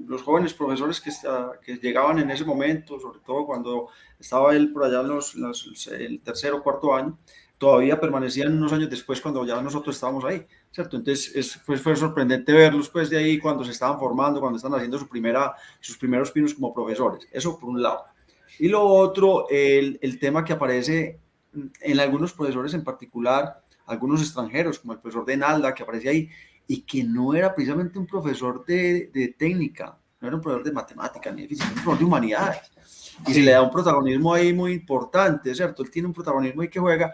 los jóvenes profesores que llegaban en ese momento, sobre todo cuando estaba él por allá en el tercer o cuarto año, todavía permanecían unos años después cuando ya nosotros estábamos ahí, ¿cierto? Entonces fue sorprendente verlos pues de ahí cuando se estaban formando, cuando están haciendo sus primeros pinos como profesores, eso por un lado. Y lo otro, el tema que aparece en algunos profesores en particular, algunos extranjeros, como el profesor de Nalda, que aparece ahí, y que no era precisamente un profesor de técnica, no era un profesor de matemática ni de física, era un profesor de humanidades. Y se le da un protagonismo ahí muy importante, ¿cierto? Él tiene un protagonismo ahí que juega,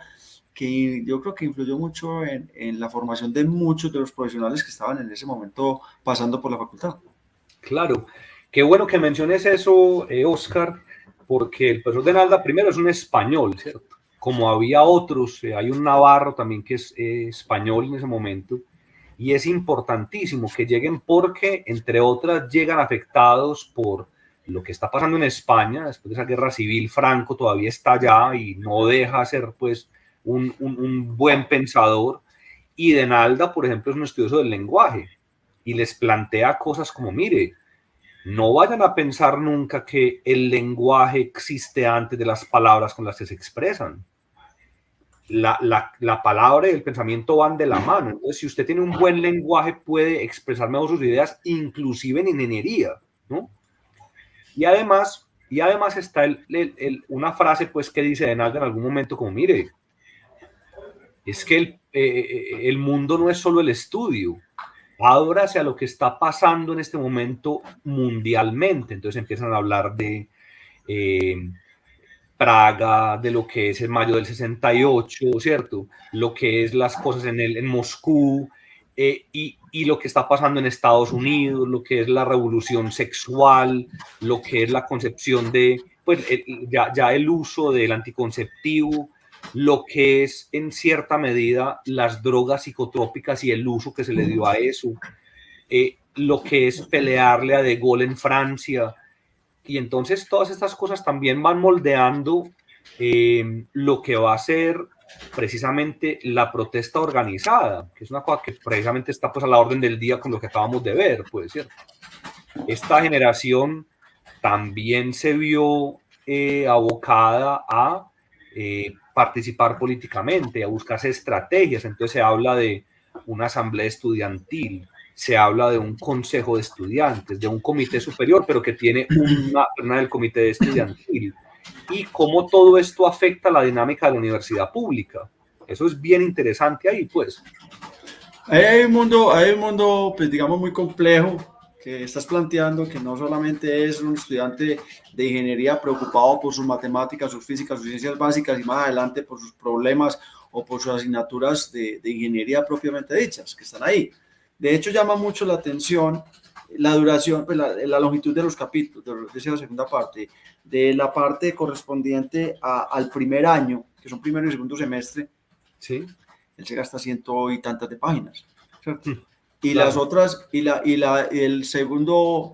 que yo creo que influyó mucho en la formación de muchos de los profesionales que estaban en ese momento pasando por la facultad.
Claro, qué bueno que menciones eso, Oscar, porque el profesor de Nalda primero es un español, ¿cierto? Como había otros, hay un navarro también que es español en ese momento, y es importantísimo que lleguen porque, entre otras, llegan afectados por lo que está pasando en España, después de esa guerra civil. Franco todavía está allá y no deja ser pues un buen pensador, y de Nalda, por ejemplo, es un estudioso del lenguaje, y les plantea cosas como, mire, no vayan a pensar nunca que el lenguaje existe antes de las palabras con las que se expresan. La palabra y el pensamiento van de la mano. Entonces, si usted tiene un buen lenguaje, puede expresar mejor sus ideas, inclusive en ingeniería, ¿no? Y además está una frase pues que dice de Nalda en algún momento como, mire, es que el mundo no es solo el estudio, ábrase a lo que está pasando en este momento mundialmente. Entonces empiezan a hablar de Praga, de lo que es el mayo del 68, ¿cierto? Lo que es las cosas en Moscú, y lo que está pasando en Estados Unidos, lo que es la revolución sexual, lo que es la concepción de, pues ya el uso del anticonceptivo, lo que es en cierta medida las drogas psicotrópicas y el uso que se le dio a eso, lo que es pelearle a De Gaulle en Francia. Y entonces todas estas cosas también van moldeando lo que va a ser precisamente la protesta organizada, que es una cosa que precisamente está pues a la orden del día con lo que acabamos de ver, pues, ¿cierto? Esta generación también se vio abocada a participar políticamente, a buscarse estrategias. Entonces se habla de una asamblea estudiantil, se habla de un consejo de estudiantes, de un comité superior, pero que tiene una persona del comité estudiantil. Y cómo todo esto afecta la dinámica de la universidad pública. Eso es bien interesante ahí, pues.
Hay un mundo, pues digamos, muy complejo que estás planteando, que no solamente es un estudiante de ingeniería preocupado por sus matemáticas, sus físicas, sus ciencias básicas y más adelante por sus problemas o por sus asignaturas de ingeniería propiamente dichas, que están ahí. De hecho, llama mucho la atención la duración, pues la longitud de los capítulos, de esa segunda parte, de la parte correspondiente al primer año, que son primero y segundo semestre.
Sí.
Él se gasta 100 y tantas de páginas, ¿cierto? Y
claro.
Las otras, del segundo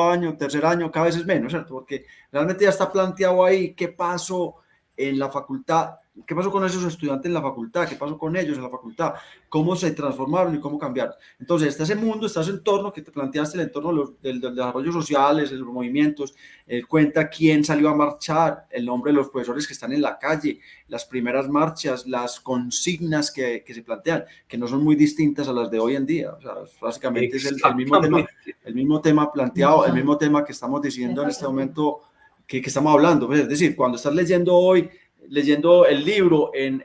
año, tercer año, cada vez es menos, ¿cierto? Porque realmente ya está planteado ahí qué pasó en la facultad, qué pasó con esos estudiantes en la facultad, qué pasó con ellos en la facultad, cómo se transformaron y cómo cambiaron. Entonces, está ese mundo, está ese entorno que te planteaste, el entorno del desarrollo sociales, de los movimientos, cuenta quién salió a marchar, el nombre de los profesores que están en la calle, las primeras marchas, las consignas que se plantean, que no son muy distintas a las de hoy en día. O sea, básicamente es el mismo tema planteado, el mismo tema que estamos diciendo en este momento, que estamos hablando. Pues, es decir, cuando estás leyendo el libro en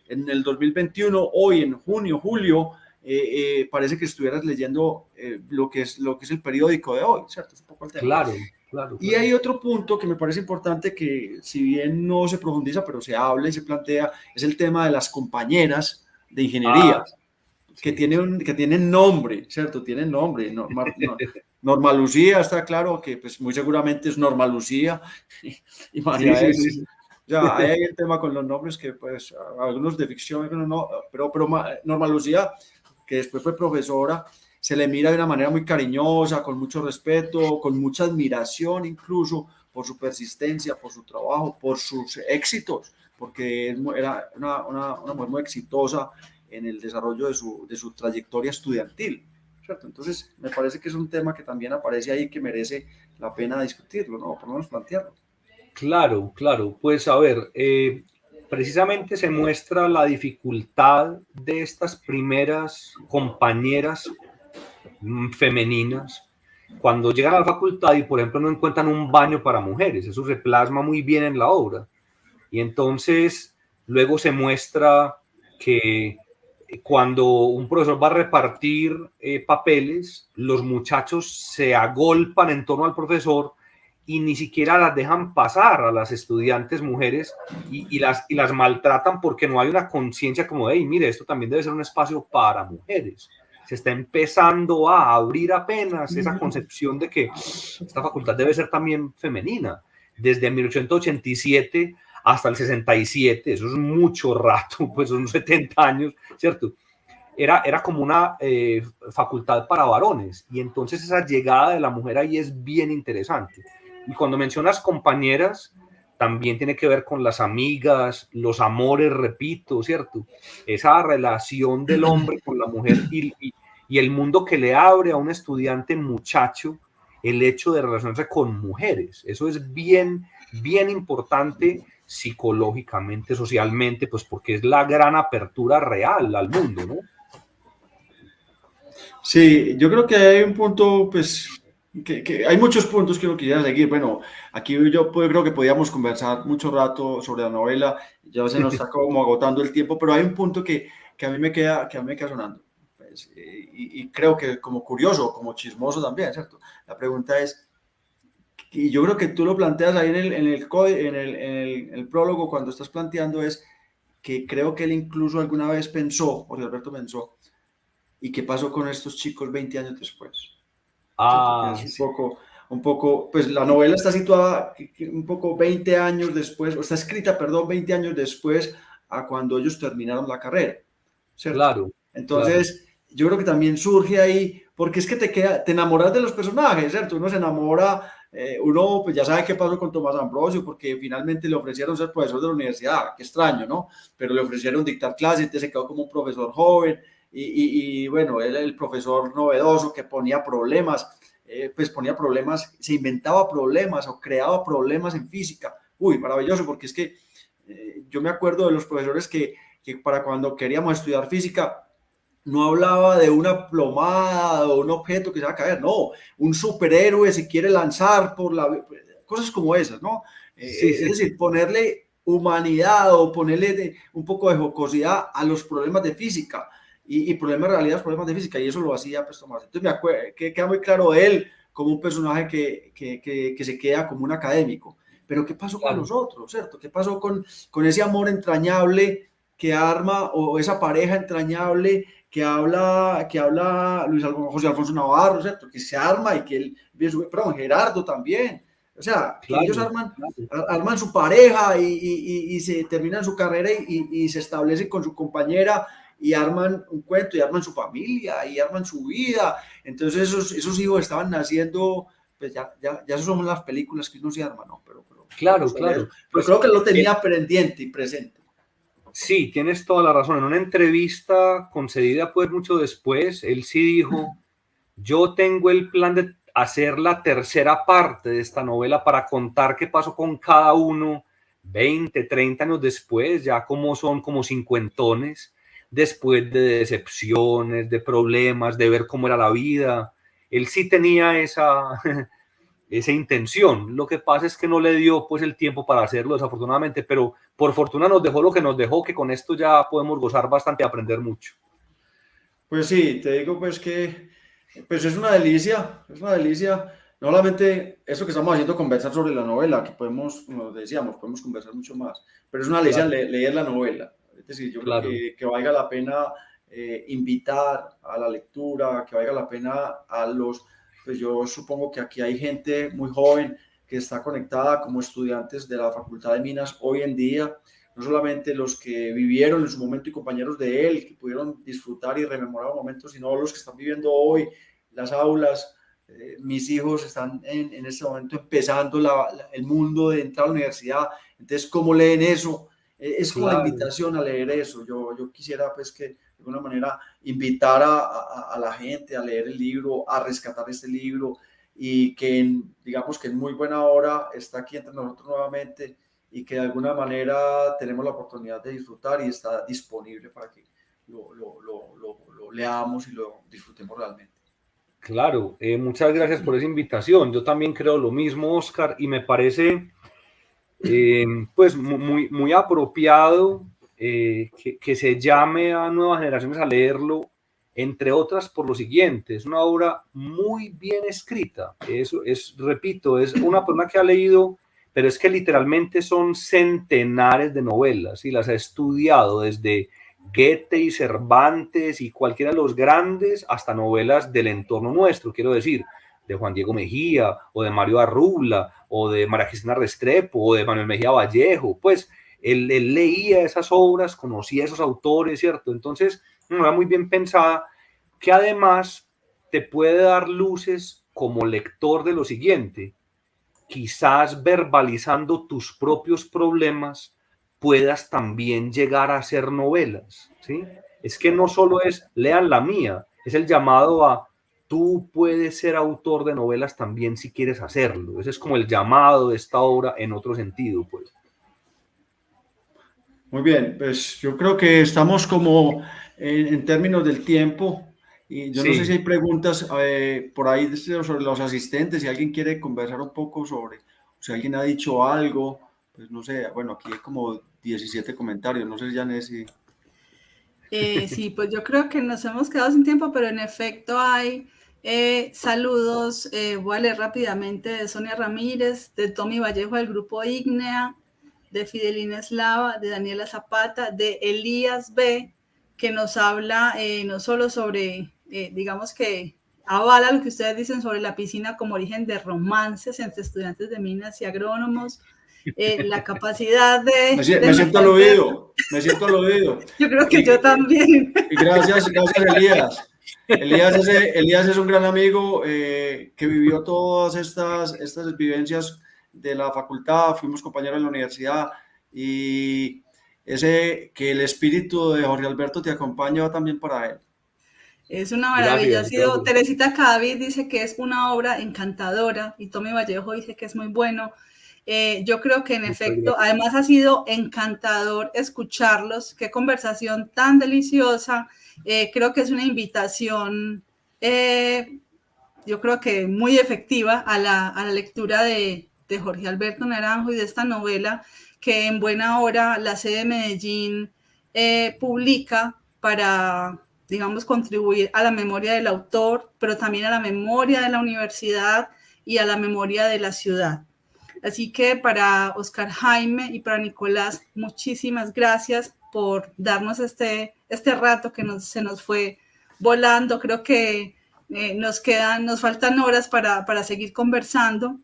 el 2021, hoy en junio, julio, parece que estuvieras leyendo lo que es el periódico de hoy, ¿cierto? Es un poco el tema. Claro. Y hay otro punto que me parece importante que, si bien no se profundiza, pero se habla y se plantea, es el tema de las compañeras de ingeniería, que tienen nombre, ¿cierto? Tienen nombre. Norma Lucía, está claro que pues muy seguramente es Norma Lucía y María X. Ya hay el tema con los nombres que pues algunos de ficción, algunos no, pero Norma Lucía, que después fue profesora, se le mira de una manera muy cariñosa, con mucho respeto, con mucha admiración incluso por su persistencia, por su trabajo, por sus éxitos, porque era una mujer muy exitosa en el desarrollo de su trayectoria estudiantil, ¿cierto? Entonces, me parece que es un tema que también aparece ahí que merece la pena discutirlo, ¿no? Por lo menos plantearlo.
Claro. Pues a ver, precisamente se muestra la dificultad de estas primeras compañeras femeninas cuando llegan a la facultad y, por ejemplo, no encuentran un baño para mujeres. Eso se plasma muy bien en la obra. Y entonces, luego se muestra que cuando un profesor va a repartir papeles, los muchachos se agolpan en torno al profesor y ni siquiera las dejan pasar a las estudiantes mujeres y las maltratan porque no hay una conciencia como de, hey, mire, esto también debe ser un espacio para mujeres. Se está empezando a abrir apenas esa concepción de que esta facultad debe ser también femenina. Desde 1887 hasta el 67, eso es mucho rato, pues son 70 años, ¿cierto? Era como una facultad para varones, y entonces esa llegada de la mujer ahí es bien interesante. Y cuando mencionas compañeras, también tiene que ver con las amigas, los amores, repito, ¿cierto? Esa relación del hombre con la mujer y el mundo que le abre a un estudiante muchacho el hecho de relacionarse con mujeres. Eso es bien importante psicológicamente, socialmente, pues porque es la gran apertura real al mundo, ¿no?
Sí, yo creo que hay un punto, pues, que hay muchos puntos que uno quisiera seguir. Bueno, aquí yo creo que podíamos conversar mucho rato sobre la novela, ya se nos está como agotando el tiempo, pero hay un punto que a mí me queda sonando, pues, y creo que como curioso, como chismoso también, ¿cierto? La pregunta es, y yo creo que tú lo planteas ahí en el prólogo cuando estás planteando, es que creo que él incluso alguna vez pensó, Jorge Alberto pensó, ¿y qué pasó con estos chicos 20 años después? Es un poco, pues la novela está situada un poco 20 años después, o está escrita, perdón, 20 años después a cuando ellos terminaron la carrera, ¿cierto?
Claro.
Entonces, yo creo que también surge ahí, porque es que te enamoras de los personajes, ¿cierto? Uno se enamora, uno pues ya sabe qué pasó con Tomás Ambrosio, porque finalmente le ofrecieron ser profesor de la universidad, qué extraño, ¿no? Pero le ofrecieron dictar clases, entonces se quedó como un profesor joven, y bueno, él el profesor novedoso que ponía problemas, se inventaba problemas o creaba problemas en física. Uy, maravilloso, porque es que Yo me acuerdo de los profesores que para cuando queríamos estudiar física, no hablaba de una plomada o un objeto que se va a caer, no, un superhéroe se quiere lanzar por cosas como esas, ¿no?
Sí,
Es decir, ponerle humanidad o ponerle un poco de jocosidad a los problemas de física y problemas de realidad, problemas de física, y eso lo hacía pues Tomás. Entonces me acuerdo que queda muy claro de él como un personaje que se queda como un académico. Pero ¿qué pasó con los otros, cierto? ¿Qué pasó con ese amor entrañable que arma, o esa pareja entrañable que habla José Alfonso Navarro, ¿cierto? Que se arma y que él, perdón, Gerardo también. O sea, que ellos arman su pareja y se terminan su carrera y se establecen con su compañera y arman un cuento y arman su familia y arman su vida. Entonces esos hijos estaban naciendo, pues ya son las películas que uno se arma, ¿no? Pero
claro.
Pero
Pues,
creo que lo tenía pendiente y presente.
Sí, tienes toda la razón. En una entrevista concedida pues mucho después, él sí dijo, yo tengo el plan de hacer la tercera parte de esta novela para contar qué pasó con cada uno 20, 30 años después, ya como son como cincuentones, después de decepciones, de problemas, de ver cómo era la vida. Él sí tenía esa intención. Lo que pasa es que no le dio pues el tiempo para hacerlo, desafortunadamente, pero por fortuna nos dejó lo que nos dejó, que con esto ya podemos gozar bastante y aprender mucho.
Pues sí, te digo pues que pues es una delicia, no solamente eso que estamos haciendo, conversar sobre la novela, que podemos, como decíamos, podemos conversar mucho más, pero es una delicia leer la novela. Es decir, yo creo que valga la pena invitar a la lectura, que valga la pena pues yo supongo que aquí hay gente muy joven que está conectada como estudiantes de la Facultad de Minas hoy en día, no solamente los que vivieron en su momento y compañeros de él, que pudieron disfrutar y rememorar momentos, sino los que están viviendo hoy las aulas. Mis hijos están en este momento empezando el mundo de entrar a la universidad, entonces ¿cómo leen eso? Es como la invitación a leer eso. Yo quisiera pues que de alguna manera invitar a la gente a leer el libro, a rescatar este libro, y que digamos que en muy buena hora está aquí entre nosotros nuevamente, y que de alguna manera tenemos la oportunidad de disfrutar y está disponible para que lo leamos y lo disfrutemos realmente.
Claro, muchas gracias por esa invitación. Yo también creo lo mismo, Oscar, y me parece pues muy apropiado que se llame a nuevas generaciones a leerlo, entre otras por lo siguiente: es una obra muy bien escrita. Eso repito, es una persona que ha leído, pero es que literalmente son centenares de novelas y las ha estudiado desde Goethe y Cervantes y cualquiera de los grandes hasta novelas del entorno nuestro, quiero decir, de Juan Diego Mejía o de Mario Arrubla o de María Cristina Restrepo o de Manuel Mejía Vallejo. Pues él leía esas obras, conocía a esos autores, ¿cierto? Entonces, una obra muy bien pensada que además te puede dar luces como lector de lo siguiente: quizás verbalizando tus propios problemas puedas también llegar a hacer novelas, ¿sí? Es que no solo es lean la mía, es el llamado a tú puedes ser autor de novelas también si quieres hacerlo. Ese es como el llamado de esta obra en otro sentido, pues.
Muy bien, pues yo creo que estamos como en términos del tiempo, y yo no sé si hay preguntas por ahí sobre los asistentes, si alguien quiere conversar un poco sobre, si alguien ha dicho algo, pues no sé, bueno, aquí hay como 17 comentarios, no sé, Janet, si...
Sí, pues yo creo que nos hemos quedado sin tiempo, pero en efecto hay saludos. Voy a leer rápidamente de Sonia Ramírez, de Tommy Vallejo del grupo Ígnea, de Fidelina Eslava, de Daniela Zapata, de Elías B, que nos habla no solo sobre, digamos que avala lo que ustedes dicen sobre la piscina como origen de romances entre estudiantes de minas y agrónomos, la capacidad de...
Me siento aludido.
Yo creo que yo también.
Y gracias Elías. Elías es un gran amigo que vivió todas estas vivencias de la facultad, fuimos compañeros en la universidad, y que el espíritu de Jorge Alberto te acompaña va también para él.
Es una maravilla. Gracias. Teresita Cadavid dice que es una obra encantadora, y Tommy Vallejo dice que es muy bueno. Yo creo que en efecto, además ha sido encantador escucharlos. Qué conversación tan deliciosa. Creo que es una invitación, yo creo que muy efectiva a la lectura de Jorge Alberto Naranjo y de esta novela que en buena hora la sede de Medellín publica para, digamos, contribuir a la memoria del autor, pero también a la memoria de la universidad y a la memoria de la ciudad. Así que para Oscar Jaime y para Nicolás, muchísimas gracias por darnos este rato que se nos fue volando. Creo que nos faltan horas para seguir conversando.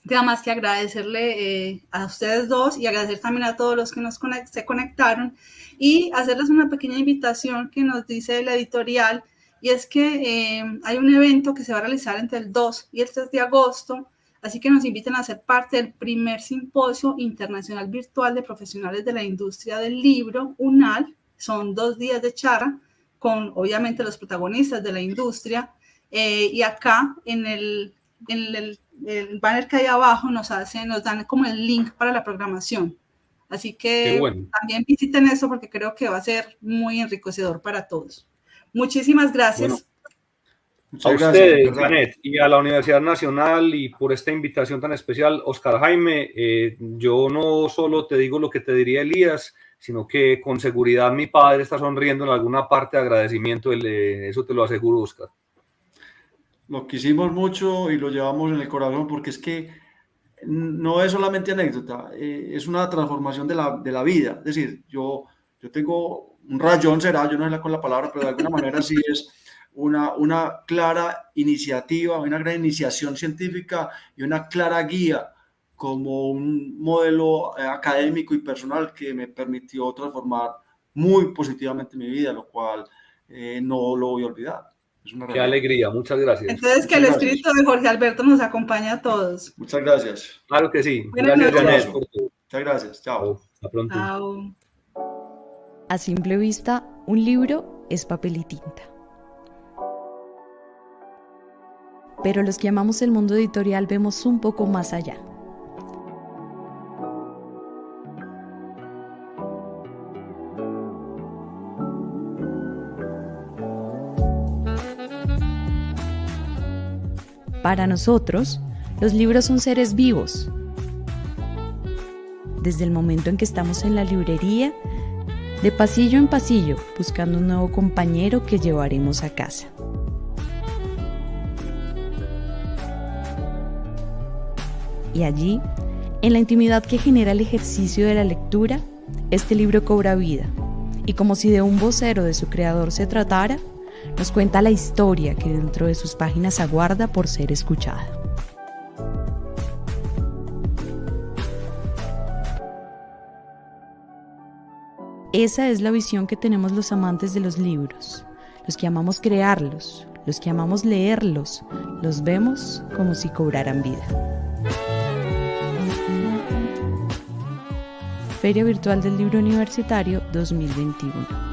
Nada más que agradecerle a ustedes dos y agradecer también a todos los que se conectaron y hacerles una pequeña invitación que nos dice la editorial, y es que hay un evento que se va a realizar entre el 2 y el 3 de agosto, así que nos invitan a ser parte del primer simposio internacional virtual de profesionales de la industria del libro, UNAL. Son 2 días de charla con, obviamente, los protagonistas de la industria, y acá en el banner que hay abajo nos dan como el link para la programación. Así que bueno, también visiten eso porque creo que va a ser muy enriquecedor para todos. Muchísimas gracias.
Bueno, a ustedes, Janet, y a la Universidad Nacional, y por esta invitación tan especial, Oscar Jaime. Yo no solo te digo lo que te diría Elías, sino que con seguridad mi padre está sonriendo en alguna parte de agradecimiento, eso te lo aseguro, Oscar.
Lo quisimos mucho y lo llevamos en el corazón, porque es que no es solamente anécdota, es una transformación de la vida. Es decir, yo tengo un rayón, será, yo no sé con la palabra, pero de alguna manera sí es una clara iniciativa, una gran iniciación científica y una clara guía como un modelo académico y personal que me permitió transformar muy positivamente mi vida, lo cual no lo voy a olvidar.
Qué alegría, muchas gracias.
Entonces, que el espíritu de Jorge Alberto nos acompañe a todos.
Muchas gracias.
Claro que sí.
Gracias,
Janet.
Muchas gracias. Chao.
Hasta pronto.
Chao.
A simple vista, un libro es papel y tinta. Pero los que amamos el mundo editorial vemos un poco más allá. Para nosotros, los libros son seres vivos. Desde el momento en que estamos en la librería, de pasillo en pasillo, buscando un nuevo compañero que llevaremos a casa. Y allí, en la intimidad que genera el ejercicio de la lectura, este libro cobra vida. Y como si de un vocero de su creador se tratara, nos cuenta la historia que dentro de sus páginas aguarda por ser escuchada. Esa es la visión que tenemos los amantes de los libros, los que amamos crearlos, los que amamos leerlos, los vemos como si cobraran vida. Feria Virtual del Libro Universitario 2021.